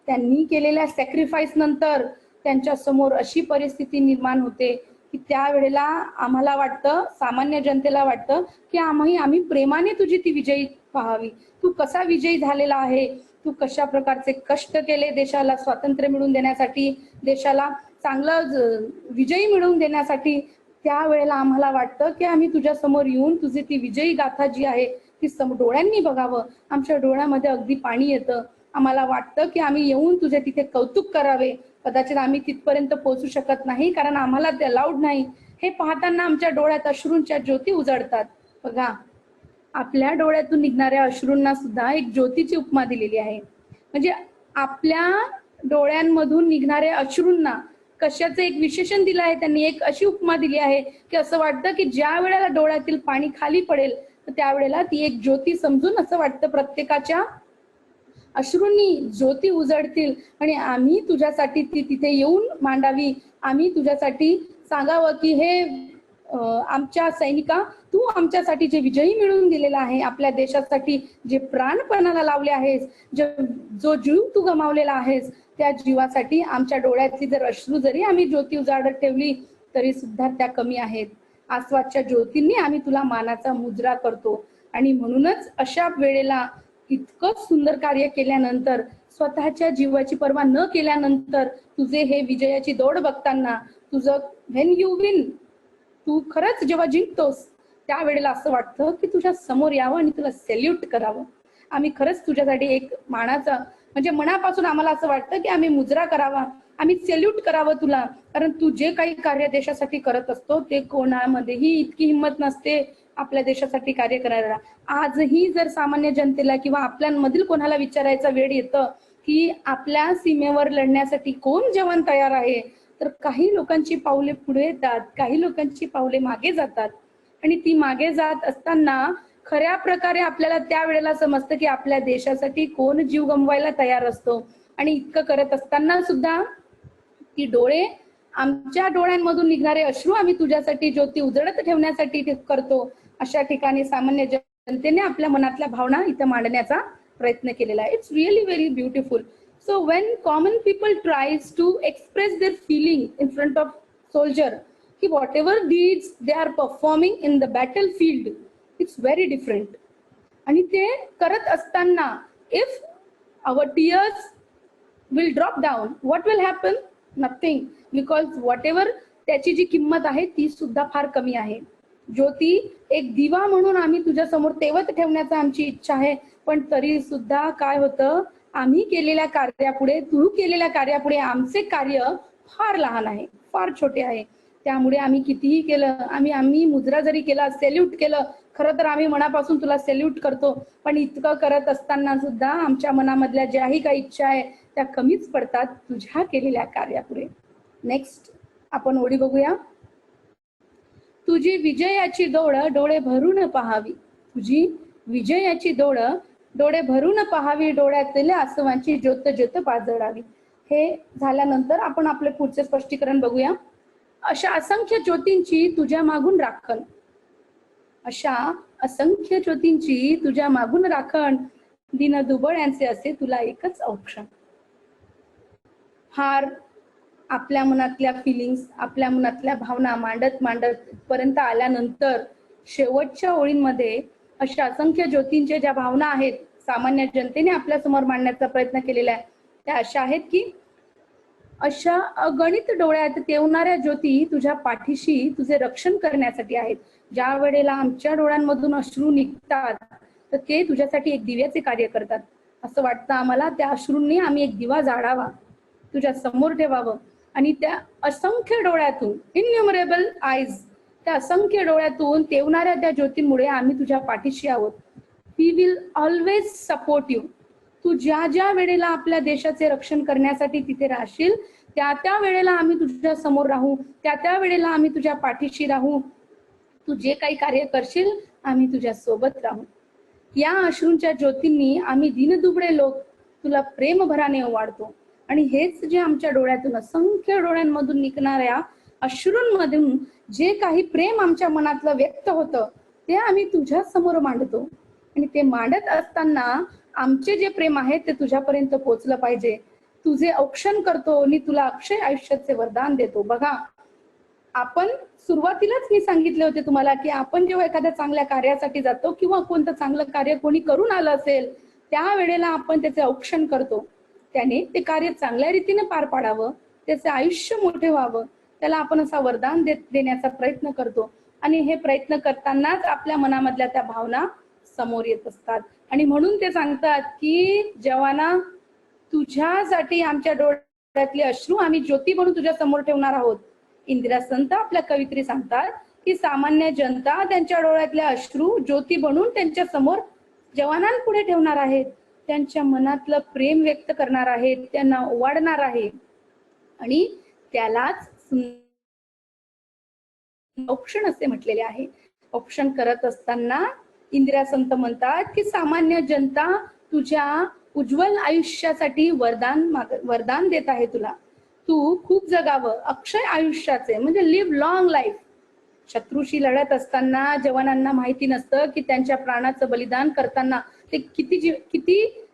त्यांनी केलेल्या सॅक्रिफाईस नंतर त्यांच्या समोर अशी परिस्थिती निर्माण होते की त्यावेळेला आम्हाला वाटतं, सामान्य जनतेला वाटतं की आम्ही प्रेमाने तुझी ती विजयी पाहावी. तू कसा विजयी झालेला आहे, तू कशा प्रकारचे कष्ट केले देशाला स्वातंत्र्य मिळवून देण्यासाठी, देशाला चांगलं विजयी मिळवून देण्यासाठी. त्यावेळेला आम्हाला वाटतं की आम्ही तुझ्या समोर येऊन तुझी ती विजयी गाथा जी आहे ती डोळ्यांनी बघावं. आमच्या डोळ्यामध्ये अगदी पाणी येतं. आम्हाला वाटतं की आम्ही येऊन तुझे तिथे कौतुक करावे. कदाचित आम्ही तिथपर्यंत पोहोचू शकत नाही कारण आम्हाला ते अलाउड नाही. हे पाहताना आमच्या डोळ्यात अश्रूंच्या ज्योती उजळतात. बघा, आपल्या डोळ्यातून निघणाऱ्या अश्रूंना सुद्धा एक ज्योतीची उपमा दिलेली आहे. म्हणजे आपल्या डोळ्यांमधून निघणाऱ्या अश्रूंना कशाचं एक विशेषण दिलं आहे त्यांनी, एक अशी उपमा दिली आहे की असं वाटतं की ज्या वेळेला डोळ्यातील पाणी खाली पडेल तर त्यावेळेला ती एक ज्योती समजून असं वाटतं प्रत्येकाच्या अश्रूंनी ज्योती उजळतील आणि आम्ही तुझ्यासाठी ती तिथे येऊन मांडावी. आम्ही तुझ्यासाठी सांगावं की हे आमच्या सैनिका, तू आमच्यासाठी जे विजयी मिळवून दिलेला आहे, आपल्या देशासाठी जे प्राणपणाला लावले आहेस, जो जीव तू गमावलेला आहेस, त्या जीवासाठी आमच्या डोळ्यातली जर अश्रू जरी आम्ही ज्योती उजाडत ठेवली तरी सुद्धा त्या कमी आहेत. आस्वादच्या ज्योतींनी आम्ही तुला मानाचा मुजरा करतो. आणि म्हणूनच अशा वेळेला इतकं सुंदर कार्य केल्यानंतर, स्वतःच्या जीवाची पर्वा न केल्यानंतर तुझे हे विजयाची दौड बघताना, तुझं व्हेन यू विन, तू खरंच जेव्हा जिंकतोस त्यावेळेला असं वाटतं की तुझ्या समोर यावं आणि तुला सेल्यूट करावं. आम्ही खरंच तुझ्यासाठी एक मानाचा, म्हणजे मनापासून आम्हाला असं वाटतं की आम्ही मुजरा करावा, आम्ही सेल्यूट करावं तुला. कारण तू जे काही कार्य देशासाठी करत असतो ते कोणामध्येही इतकी हिंमत नसते आपल्या देशासाठी कार्य करायला. आजही जर सामान्य जनतेला किंवा आपल्यामधील कोणाला विचारायचा वेळ येतं की आपल्या सीमेवर लढण्यासाठी कोण जवान तयार आहे, तर काही लोकांची पावले पुढे येतात, काही लोकांची पावले मागे जातात. आणि ती मागे जात असताना खऱ्या प्रकारे आपल्याला त्यावेळेला समजतं की आपल्या देशासाठी कोण जीव गमवायला तयार असतो. आणि इतकं करत असताना सुद्धा ती डोळे, आमच्या डोळ्यांमधून निघणारे अश्रू आम्ही तुझ्यासाठी ज्योती उजळत ठेवण्यासाठी ते करतो. अशा ठिकाणी सामान्य जनतेने आपल्या मनातल्या भावना इथं मांडण्याचा प्रयत्न केलेला आहे. It's really very beautiful. So when common people tries to express their feeling in front of soldier, की whatever deeds they are performing in the battle field, it's very different. आणि ते करत असताना if our tears will drop down, what will happen? Nothing, because whatever त्याची जी किंमत आहे ती सुद्धा फार कमी आहे. ज्योती, एक दिवा म्हणून आम्ही तुझ्या समोर तेवत ठेवण्याचा आमची इच्छा आहे, पण तरी सुद्धा काय होतं, आम्ही केलेल्या कार्यापुढे, तू केलेल्या कार्यापुढे आमचे कार्य फार लहान आहे, फार छोटे आहे. त्यामुळे आम्ही कितीही केलं, आम्ही मुजरा जरी केला, सेल्यूट केलं, खरं तर आम्ही मनापासून तुला सेल्यूट करतो, पण इतकं करत असताना सुद्धा आमच्या मनामधल्या ज्याही काही इच्छा आहे त्या कमीच पडतात तुझ्या केलेल्या कार्यापुढे. नेक्स्ट आपण ओळी बघूया. तुझी विजयाची डोळ डोळे भरून पहावी, तुझी विजयाची डोळ डोळे भरून पहावी, डोळ्यातील आसवांची ज्योत ज्योत पाजळावी. हे झाल्यानंतर आपण आपले पुढचे स्पष्टीकरण बघूया. अशा असंख्य ज्योतींची तुझ्या मागून राखण, अशा असंख्य ज्योतींची तुझ्या मागून राखण, दिन दुबळ्यांचे असे तुला एकच औक्षण. फार आपल्या मनातल्या फिलिंग्स, आपल्या मनातल्या भावना मांडत मांडत पर्यंत आल्यानंतर शेवटच्या ओळींमध्ये अशा असंख्य ज्योतींच्या ज्या भावना आहेत सामान्य जनतेने आपल्या समोर मांडण्याचा प्रयत्न केलेला आहे, त्या अशा आहेत की अशा अगणित डोळ्यात तेवणाऱ्या ज्योती तुझ्या पाठीशी तुझे रक्षण करण्यासाठी आहेत. ज्या वेळेला आमच्या डोळ्यांमधून अश्रू निघतात तर ते तुझ्यासाठी एक दिव्याचे कार्य करतात. असं वाटतं आम्हाला त्या अश्रूंनी आम्ही एक दिवा जाळावा, तुझ्या समोर ठेवावं, आणि त्या असंख्य डोळ्यातून, इन्युमरेबल आईज, त्या असंख्य डोळ्यातून तेवणाऱ्या त्या ज्योतींमुळे आम्ही तुझ्या पाठीशी आहोत. We will always support you. तू ज्या ज्या वेळेला आपल्या देशाचे रक्षण करण्यासाठी तिथे राहशील त्या त्या वेळेला आम्ही तुझ्या समोर राहू, त्या त्या वेळेला आम्ही तुझ्या पाठीशी राहू. तू जे काही कार्य करशील आम्ही तुझ्या सोबत राहू. या अश्रूंच्या ज्योतींनी आम्ही दीनदुबळे लोक तुला प्रेम भराने ओवाळतो. आणि हेच जे आमच्या डोळ्यातून, असंख्य डोळ्यांमधून निघणाऱ्या अश्रूंमधून जे काही प्रेम आमच्या मनातलं व्यक्त होतं ते आम्ही तुझ्या समोर मांडतो. आणि ते मांडत असताना आमचे जे प्रेम आहे ते तुझ्यापर्यंत पोहोचलं पाहिजे. तुझे औक्षण करतो आणि तुला अक्षय आयुष्याचे वरदान देतो. बघा, आपण सुरुवातीलाच मी सांगितले होते तुम्हाला की आपण जेव्हा एखाद्या चांगल्या कार्यासाठी जातो किंवा कोणतं चांगलं कार्य कोणी करून आलं असेल त्या वेळेला आपण त्याचे औक्षण करतो. त्याने ते कार्य चांगल्या रीतीने पार पाडावं, त्याचे आयुष्य मोठे व्हावं, त्याला आपण असा वरदान देण्याचा प्रयत्न करतो. आणि हे प्रयत्न करतानाच आपल्या मनामधल्या त्या भावना समोर येत असतात. आणि म्हणून ते सांगतात की जवाना, तुझ्यासाठी आमच्या डोळ्यातले अश्रू आम्ही ज्योती म्हणून तुझ्या समोर ठेवणार आहोत. इंदिरा संत आपल्या कवित्री सांगतात की सामान्य जनता त्यांच्या डोळ्यातले अश्रू ज्योती बनून त्यांच्या समोर जवानांपुढे ठेवणार आहेत, त्यांच्या मनातलं प्रेम व्यक्त करणार आहेत, त्यांना ओवाळणार आहे. आणि त्यालाच औक्षण असे म्हटलेले आहे. औक्षण करत असताना इंदिरा संत म्हणतात की सामान्य जनता तुझ्या उज्ज्वल आयुष्यासाठी वरदान देत आहे तुला. तू खूप जगावं अक्षय आयुष्याचे, म्हणजे लिव्ह लॉंग लाईफ. शत्रूशी लढत असताना जवानांना माहिती नसतं की त्यांच्या प्राणाचं बलिदान करताना ते किती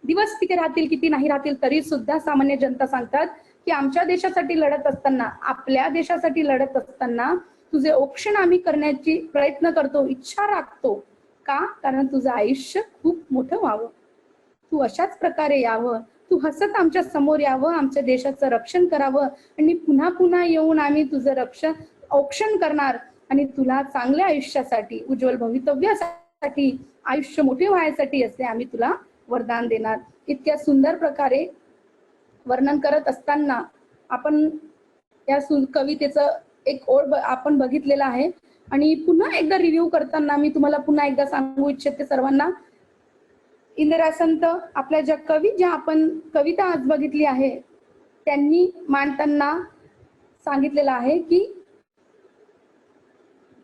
दिवस तिथे राहतील, किती नाही राहतील. तरी सुद्धा सामान्य जनता सांगतात की आमच्या देशासाठी लढत असताना, आपल्या देशासाठी लढत असताना तुझे औक्षण आम्ही करण्याची प्रयत्न करतो, इच्छा राखतो. का? कारण तुझं आयुष्य खूप मोठं व्हावं, तू अशाच प्रकारे यावं, तू हसत आमच्या समोर यावं, आमच्या देशाचं रक्षण करावं. आणि पुन्हा पुन्हा येऊन आम्ही तुझं औक्षण करणार आणि तुला चांगल्या आयुष्यासाठी, उज्ज्वल भवितव्यासाठी, आयुष्य मोठे व्हायसाठी असे आम्ही तुला वरदान देणार. इतक्या सुंदर प्रकारे वर्णन करत असताना आपण या कवितेचं एक ओळ आपण बघितलेला आहे. आणि पुन्हा एकदा रिव्ह्यू करताना मी तुम्हाला पुन्हा एकदा सांगू इच्छिते सर्वांना, इंदिरा संत आपल्या ज्या आपण कविता आज बघितली आहे त्यांनी मांडताना सांगितलेलं आहे की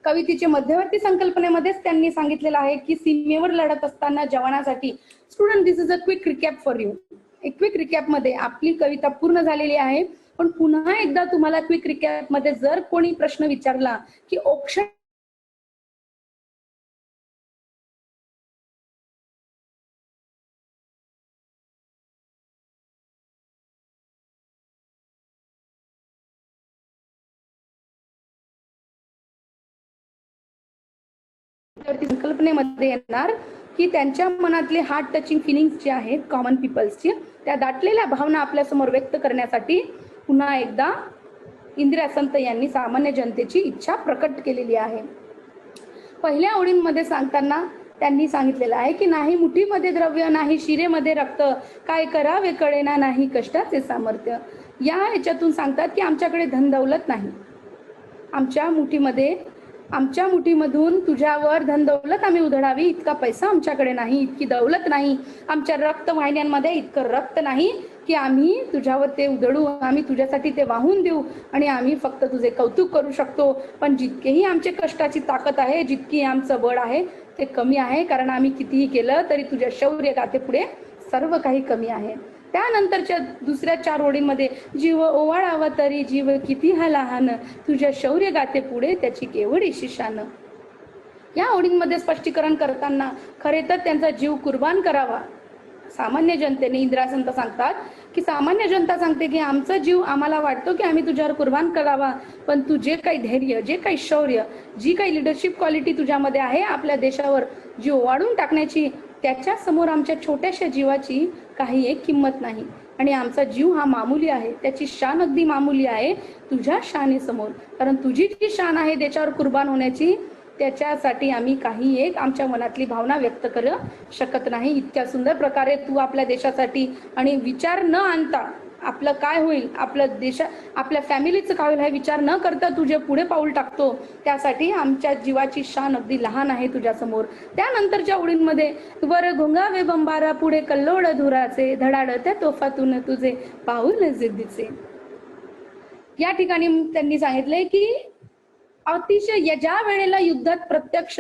कवितेच्या मध्यवर्ती संकल्पनेमध्येच त्यांनी सांगितलेलं आहे की सीमेवर लढत असताना जवानासाठी. Student, this is a quick recap for you. एक क्विक रिकॅप मध्ये आपली कविता पूर्ण झालेली आहे. पण पुन्हा एकदा तुम्हाला क्विक रिकॅप मध्ये जर कोणी प्रश्न विचारला की औक्षण त्यावरती संकल्पनेमध्ये येणार की त्यांच्या मनातले हार्ट टचिंग फिलिंग्स जे आहेत कॉमन पीपल्सची, त्या दाटलेल्या भावना आपल्या समोर व्यक्त करण्यासाठी पुन्हा एकदा इंदिरा संत यांनी सामान्य जनतेची इच्छा प्रकट केलेली आहे. पहिल्या ओळींमध्ये सांगताना त्यांनी सांगितलेलं आहे की नाही मुठीमध्ये द्रव्य, नाही शिरेमध्ये रक्त, काय करावे कळेना, नाही कष्टाचे सामर्थ्य. या ह्याच्यातून सांगतात की आमच्याकडे धन दौलत नाही, आमच्या मुठीमधून तुझ्यावर धन दौलत आम्ही उधळावी इतका पैसा आमच्याकडे नाही, इतकी दौलत नाही, आमच्या रक्त वाहिन्यांमध्ये इतकं रक्त नाही की आम्ही तुझ्यावर ते उधळू, आम्ही तुझ्यासाठी ते वाहून देऊ आणि आम्ही फक्त तुझे कौतुक करू शकतो. पण जितकेही आमचे कष्टाची ताकद आहे, जितकी आमचं बळ आहे ते कमी आहे, कारण आम्ही कितीही केलं तरी तुझ्या शौर्य गाथेपुढे सर्व काही कमी आहे. त्यानंतरच्या दुसऱ्या 4 ओळींमध्ये जीव ओवाळावा तरी जीव किती हा लहान, तुझ्या शौर्य गाथे पुढे त्याची केवढीशी शान. या ओळींमध्ये स्पष्टीकरण करताना खरे तर त्यांचा जीव कुर्बान करावा. सामान्य जनतेने, इंदिरा संत सांगतात की सामान्य जनता सांगते की आमचा जीव आम्हाला वाटतो की आम्ही तुझ्यावर कुर्बान करावा, पण तू जे काही धैर्य, जे काही शौर्य, जी काही लिडरशिप क्वालिटी तुझ्यामध्ये आहे आपल्या देशावर जीव ओवाळून टाकण्याची, त्याच्या समोर आमच्या छोट्याशा जीवाची काही एक किंमत नाही. आणि आमचा जीव हा मामुली आहे, त्याची शान अगदी मामुली आहे तुझ्या शानेसमोर. कारण तुझी जी शान आहे त्याच्यावर कुर्बान होण्याची, त्याच्यासाठी आम्ही काही एक आमच्या मनातली भावना व्यक्त करू शकत नाही. इतक्या सुंदर प्रकारे तू आपल्या देशासाठी आणि विचार न आणता आपलं काय होईल, आपल्या फॅमिलीचं काय होईल हे विचार न करता तुझे पुढे पाऊल टाकतो, त्यासाठी आमच्या जीवाची शान अगदी लहान आहे तुझ्यासमोर. त्यानंतरच्या ओळींमध्ये वर घोंगावे बंबारा पुढे कल्लोळ धुराचे, धडाड त्या तोफातून तुझे पाऊल जिद्दीचे. या ठिकाणी त्यांनी सांगितले की अतिशय ज्या वेळेला युद्धात प्रत्यक्ष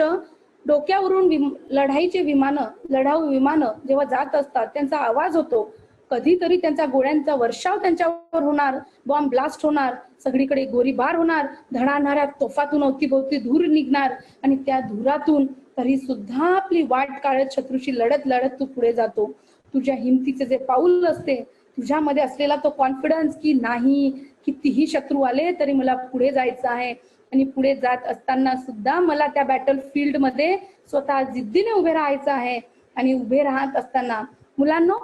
डोक्यावरून लढाऊ विमानं जेव्हा जात असतात, त्यांचा आवाज होतो, कधीतरी त्यांचा गोळ्यांचा वर्षाव त्यांच्यावर होणार, बॉम्ब ब्लास्ट होणार, सगळीकडे गोळीबार होणार, धडाडणाऱ्या तोफातून अवतीभोवती धूर निघणार आणि त्या धुरातून तरी सुद्धा आपली वाट काढत शत्रूशी लढत लढत तू पुढे जातो. तुझ्या हिमतीचे जे पाऊल असते, तुझ्यामध्ये असलेला तो कॉन्फिडन्स की नाही, कितीही शत्रू आले तरी मला पुढे जायचं आहे आणि पुढे जात असताना सुद्धा मला त्या बॅटल फील्ड मध्ये स्वतः जिद्दीने उभे राहायचं आहे. आणि उभे राहत असताना मुलांनो,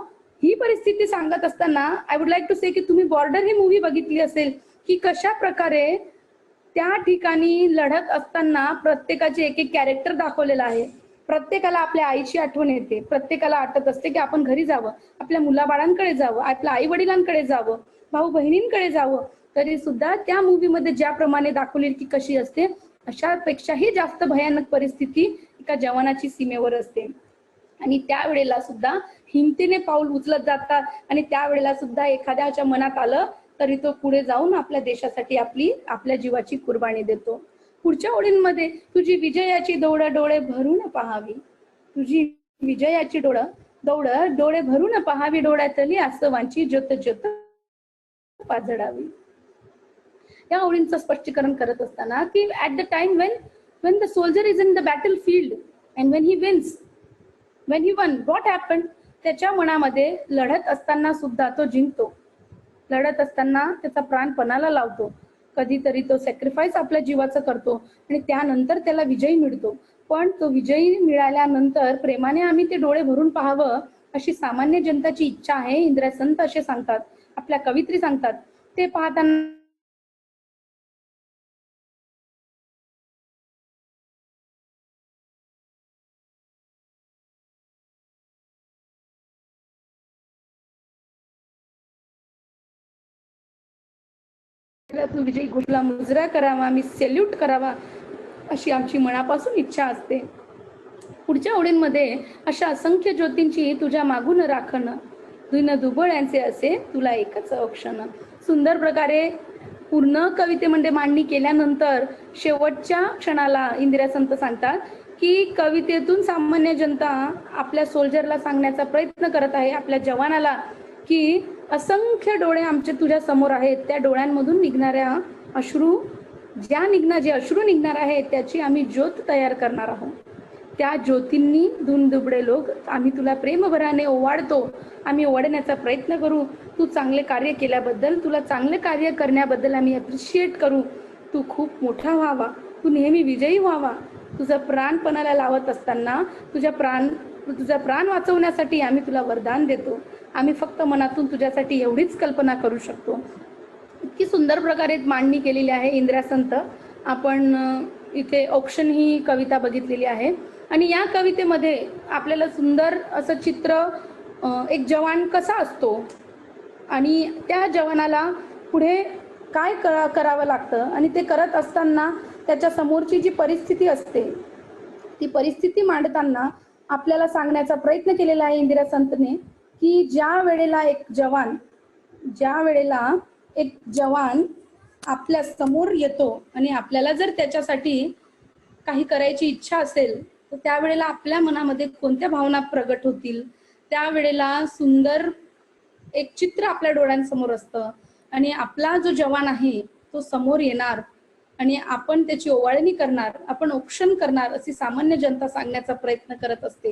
ही परिस्थिती सांगत असताना आय वुड लाईक टू से की तुम्ही बॉर्डर ही मूवी बघितली असेल की कशा प्रकारे त्या ठिकाणी लढत असताना प्रत्येकाचे एक एक कॅरेक्टर दाखवलेला आहे. प्रत्येकाला आपल्या आईची आठवण येते, प्रत्येकाला आठवत असते की आपण घरी जावं, आपल्या मुलाबाळांकडे जावं, आपल्या आई वडिलांकडे जावं, भाऊ बहिणींकडे जावं. तरी सुद्धा त्या मूवीमध्ये ज्याप्रमाणे दाखवली की कशी असते, अशापेक्षाही जास्त भयानक परिस्थिती एका जवानाची सीमेवर असते. आणि त्यावेळेला सुद्धा हिमतीने पाऊल उचलत जातात आणि त्यावेळेला सुद्धा एखाद्याच्या मनात आलं तरी तो पुढे जाऊन आपल्या देशासाठी आपल्या जीवाची कुर्बानी देतो. पुढच्या ओळींमध्ये तुझी विजयाची दौड डोळे भरून पाहावी, तुझी विजयाची दौड डोळे भरून पाहावी, डोळ्यातली आसवांची ज्योत ज्योत पाजडावी. या ओळींचं स्पष्टीकरण करत असताना की at the time when the soldier is in the battlefield and when he won what happened, त्याच्या मनामध्ये लढत असताना सुद्धा तो जिंकतो, लढत असताना त्याचा प्राण पणाला लावतो, कधीतरी तो सॅक्रिफाईस आपल्या जीवाचं करतो आणि त्यानंतर त्याला विजय मिळतो. पण तो विजयी मिळाल्यानंतर प्रेमाने आम्ही ते डोळे भरून पाहावं अशी सामान्य जनताची इच्छा आहे. इंदिरा संत असे सांगतात, आपल्या कवित्री सांगतात. ते पाहताना विजयी घोषला मुजरा करावा, आम्ही सेल्यूट करावा अशी आमची मनापासून इच्छा असते. पुढच्या ओळींमध्ये अशा असंख्य ज्योतींची तुझ्या मागून राखण, दुन दुबळ्यांचे असे तुला एकच औक्षण. सुंदर प्रकारे पूर्ण कवितेमध्ये मांडणी केल्यानंतर शेवटच्या क्षणाला इंदिरा संत सांगतात की कवितेतून सामान्य जनता आपल्या सोल्जरला सांगण्याचा प्रयत्न करत आहे, आपल्या जवानाला, की असंख्य डोळे आमचे तुझ्या समोर आहेत, त्या डोळ्यांमधून निघणाऱ्या जे अश्रू निघणार आहेत त्याची आम्ही ज्योत तयार करणार आहोत. त्या ज्योतींनी दुबळे लोक आम्ही तुला प्रेमभराने ओवाळतो, आम्ही ओवाळण्याचा प्रयत्न करू. तू चांगले कार्य केल्याबद्दल, तुला चांगले कार्य करण्याबद्दल आम्ही अप्रिशिएट करू. तू खूप मोठा व्हावा तू नेहमी विजयी व्हावा. तुझं प्राणपणाला लावत असताना तुझा प्राण वाचवण्यासाठी आम्ही तुला वरदान देतो. आम्ही फक्त मनातून तुझ्यासाठी एवढीच कल्पना करू शकतो. इतकी सुंदर प्रकारे मांडणी केलेली आहे इंदिरा संत. आपण इथे औक्षण ही कविता बघितलेली आहे आणि या कवितेमध्ये आपल्याला सुंदर असं चित्र, एक जवान कसा असतो आणि त्या जवानाला पुढे काय करावं लागतं आणि ते करत असताना त्याच्या समोरची जी परिस्थिती असते ती परिस्थिती मांडताना आपल्याला सांगण्याचा प्रयत्न केलेला आहे इंदिरा संतने की ज्या वेळेला एक जवान आपल्या समोर येतो आणि आपल्याला जर त्याच्यासाठी काही करायची इच्छा असेल तर त्यावेळेला आपल्या मनामध्ये कोणत्या भावना प्रगट होतील. त्यावेळेला सुंदर एक चित्र आपल्या डोळ्यांसमोर असतं आणि आपला जो जवान आहे तो समोर येणार आणि आपण त्याची ओवाळणी करणार, आपण औक्षण करणार अशी सामान्य जनता सांगण्याचा प्रयत्न करत असते.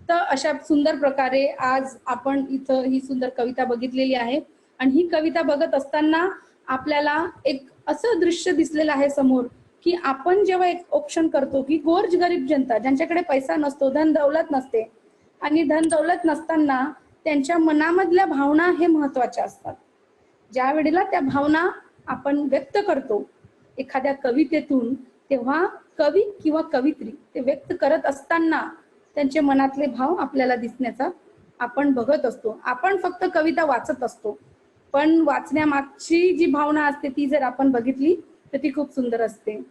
तर अशा सुंदर प्रकारे आज आपण इथं ही सुंदर कविता बघितलेली आहे आणि ही कविता बघत असताना आपल्याला एक असं दृश्य दिसलेलं आहे समोर की आपण जेव्हा एक औक्षण करतो की गोरगरीब जनता ज्यांच्याकडे पैसा नसतो, धन दौलत नसते आणि धन दौलत नसताना त्यांच्या मनामधल्या भावना हे महत्वाच्या असतात. ज्या वेळेला त्या भावना आपण व्यक्त करतो एखाद्या कवितेतून, तेव्हा कवी किंवा कवित्री ते व्यक्त करत असताना त्यांचे मनातले भाव आपल्याला दिसण्याचा आपण बघत असतो. आपण फक्त कविता वाचत असतो, पण वाचण्यामागची जी भावना असते ती जर आपण बघितली तर ती खूप सुंदर असते.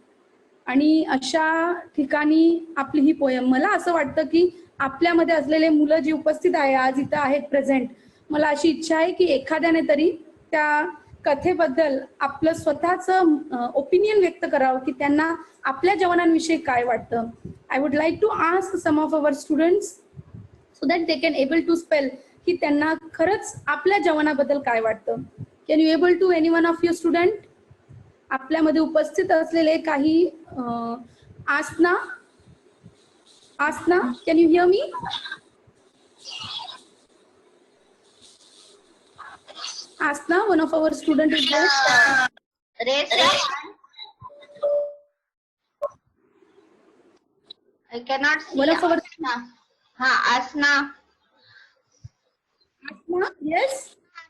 आणि अशा ठिकाणी आपली ही पोयम, मला असं वाटतं की आपल्यामध्ये असलेले मुलं जी उपस्थित आहे आज इथं आहेत प्रेझेंट, मला अशी इच्छा आहे की एखाद्याने तरी त्या कथेबद्दल आपलं स्वतःचं ओपिनियन व्यक्त करावं की त्यांना आपल्या जवानांविषयी काय वाटतं. I would like to ask some of our students so that they can able to spell की त्यांना खरंच आपल्या जवानाबद्दल काय वाटतं. Can you able to any one of your student, आपल्यामध्ये उपस्थित असलेले काही Asna, can you hear me? Asna, one of our student is there. I cannot see. One of our Asna. Asna, yes.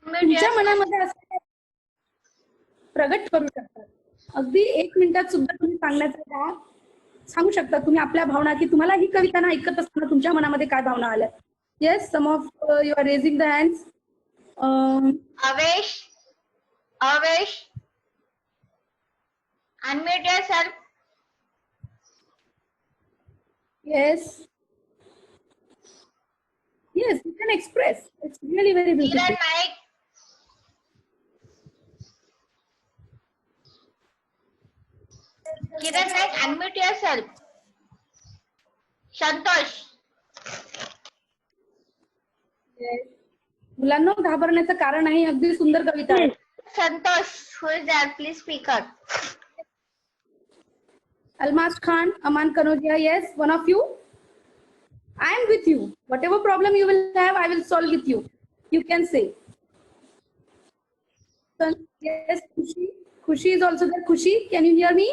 तुमच्या मनामध्ये असं प्रगट करू शकतात. अगदी 1 मिनिटात सुद्धा तुम्ही सांगू शकता तुम्ही आपल्या भावना की तुम्हाला ही कविता ना ऐकत असताना तुमच्या मनामध्ये काय भावना आल्या. Yes, some of you are raising the hands. Avesh, unmute yourself. Yes, you can express. It's really very beautiful. Kiran Naik, unmute yourself. Santosh. Yes. मुलांना घाबरण्याचं कारण आहे, अगदी सुंदर कविता आहे. Santosh, who is there? Please speak up. Almas Khan, Aman Kanodia, yes, one of you. I am with you. Whatever problem you will have, I will solve with you. You can say. Yes, Khushi. Khushi is also there. Khushi, can you hear me?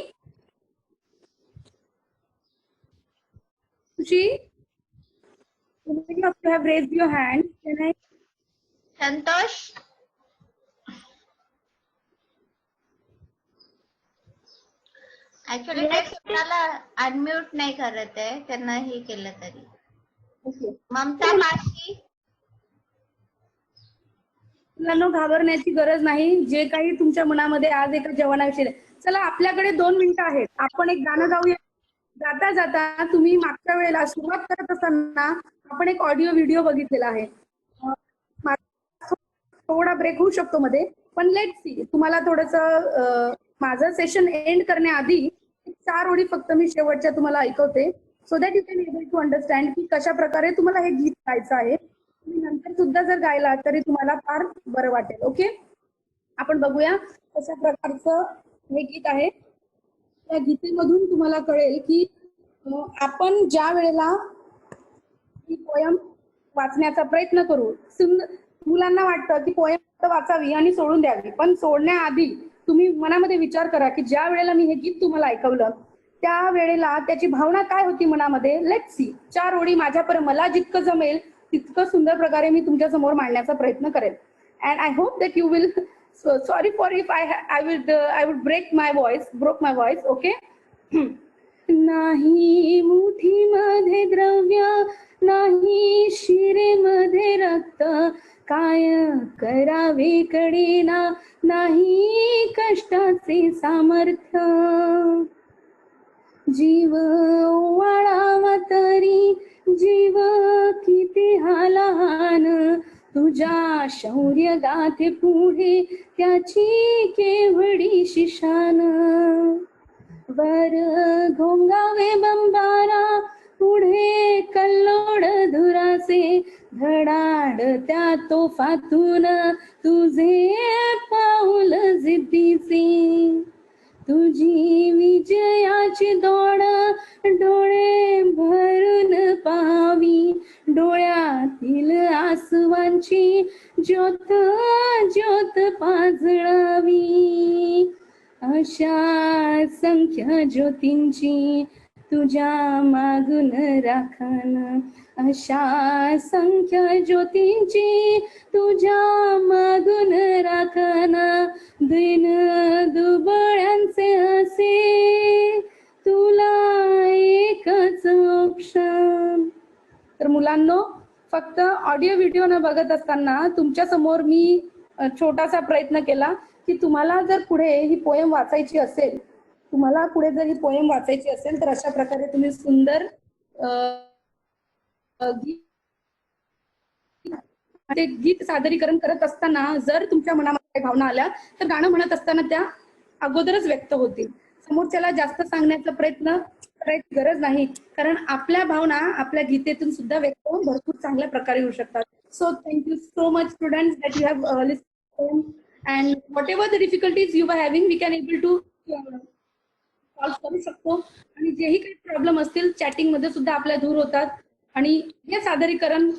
Khushi, you have raised your hand. Can I? Santosh. Actually, कोणाला unmute नाही करत आहे, त्यांना हे केलं तरी. ममता माशी. मुलांना घाबरण्याची गरज नाही. जे काही तुमच्या मनामध्ये आज एका जवानाविषयी, चला आपल्याकडे 2 मिनिटं आहेत, आपण एक गाणं गाऊया. जाता जाता तुम्ही मागच्या वेळेला सुरुवात करत असताना आपण एक ऑडिओ व्हिडिओ बघितलेला आहे. थोडा ब्रेक होऊ शकतो मध्ये, पण लेट सी. तुम्हाला थोडस माझं सेशन एंड करण्याआधी 4 ओळी फक्त मी शेवटच्या तुम्हाला ऐकवते, so that you can able to understand की कशा प्रकारे तुम्हाला हे गीत गायचं आहे. तुम्ही नंतर सुद्धा जर गायला तरी तुम्हाला फार बरं वाटेल. ओके, आपण बघूया कशा प्रकारचं हे गीत आहे. त्या गीतेमधून तुम्हाला कळेल की आपण ज्या वेळेला ही पोयम वाचण्याचा प्रयत्न करू, मुलांना वाटतं की पोयम वाचावी आणि सोडून द्यावी, पण सोडण्याआधी तुम्ही मनामध्ये विचार करा की ज्या वेळेला मी हे गीत तुम्हाला ऐकवलं त्या वेळेला त्याची भावना काय होती मनामध्ये, लेट्स सी. 4 ओळी माझ्यापर्यंत मला जितकं जमेल तितकं सुंदर प्रकारे मी तुमच्या समोर मांडण्याचा प्रयत्न करेन. And I hope that you will, sorry for if I would broke my voice. Okay. नाही मुठीमध्ये द्रव्य, नाही शिरेमध्ये रक्त, काय करावे कडेना, नाही कष्टाचे सामर्थ्य. जीव वाळावा तरी जीव किती हा लहान, तुझ्या शौर्य गाथे पुढे त्याची केवढी शिशान. वर घोंगावे बंबारा, पुढे कल्लोळ धुराचे, धडाड त्या तोफातून तुझे पाऊल जिद्दीचे. तुझी विजयाची दौड डोळे भरून पाहावी, डोळ्यातील आसवांची ज्योत ज्योत पाजळावी. अशा संख्य ज्योतींची तुझ्या मागून राखण, अशा संख्य ज्योतींची तुझ्या मागून राखण. दिन दुबळ्यांचे असे तुला एकच ऑप्शन. तर मुलांनो, फक्त ऑडिओ व्हिडिओ न बघत असताना तुमच्या समोर मी छोटासा प्रयत्न केला की तुम्हाला जर पुढे ही पोयम वाचायची असेल, तर अशा प्रकारे तुम्ही सुंदर गीत सादरीकरण करत असताना जर तुमच्या मनामध्ये काही भावना आल्या तर गाणं म्हणत असताना त्या अगोदरच व्यक्त होतील. समोरच्याला जास्त सांगण्याचा प्रयत्न करायची गरज नाही, कारण आपल्या भावना आपल्या गीतेतून सुद्धा व्यक्त होऊन भरपूर चांगल्या प्रकारे होऊ शकतात. So thank you so much students that you have listen, and whatever the difficulties you are having we can able to solve करू शकतो. आणि जेही काही प्रॉब्लेम असतील चॅटिंग मध्ये सुद्धा आपल्या दूर होतात. आणि हे सादरीकरण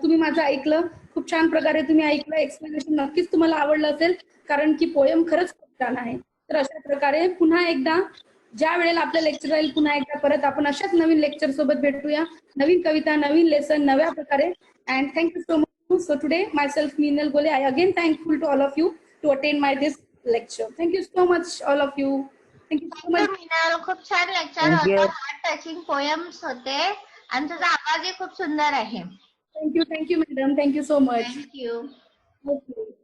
तुम्ही माझं ऐकलं, खूप छान प्रकारे तुम्ही ऐकलं. एक्सप्लेनेशन नक्कीच तुम्हाला आवडलं असेल, कारण की पोयम खरंच खूप छान आहे. तर अशा प्रकारे पुन्हा एकदा ज्या वेळेला आपलं लेक्चर राहील पुन्हा एकदा परत आपण अशाच नवीन लेक्चर सोबत भेटूया. नवीन कविता, नवीन लेसन, नव्या प्रकारे. And thank you so much. So today myself Meenal Gole, I again thankful to all of you to attend my this lecture. Thank you so much all of you. Thank you so much. Meenal, खूप छान lecture होतं. Heart touching poems होते आणि तुझा आवाजही खूप सुंदर आहे. Thank you madam. Thank you so much. Thank you. Okay.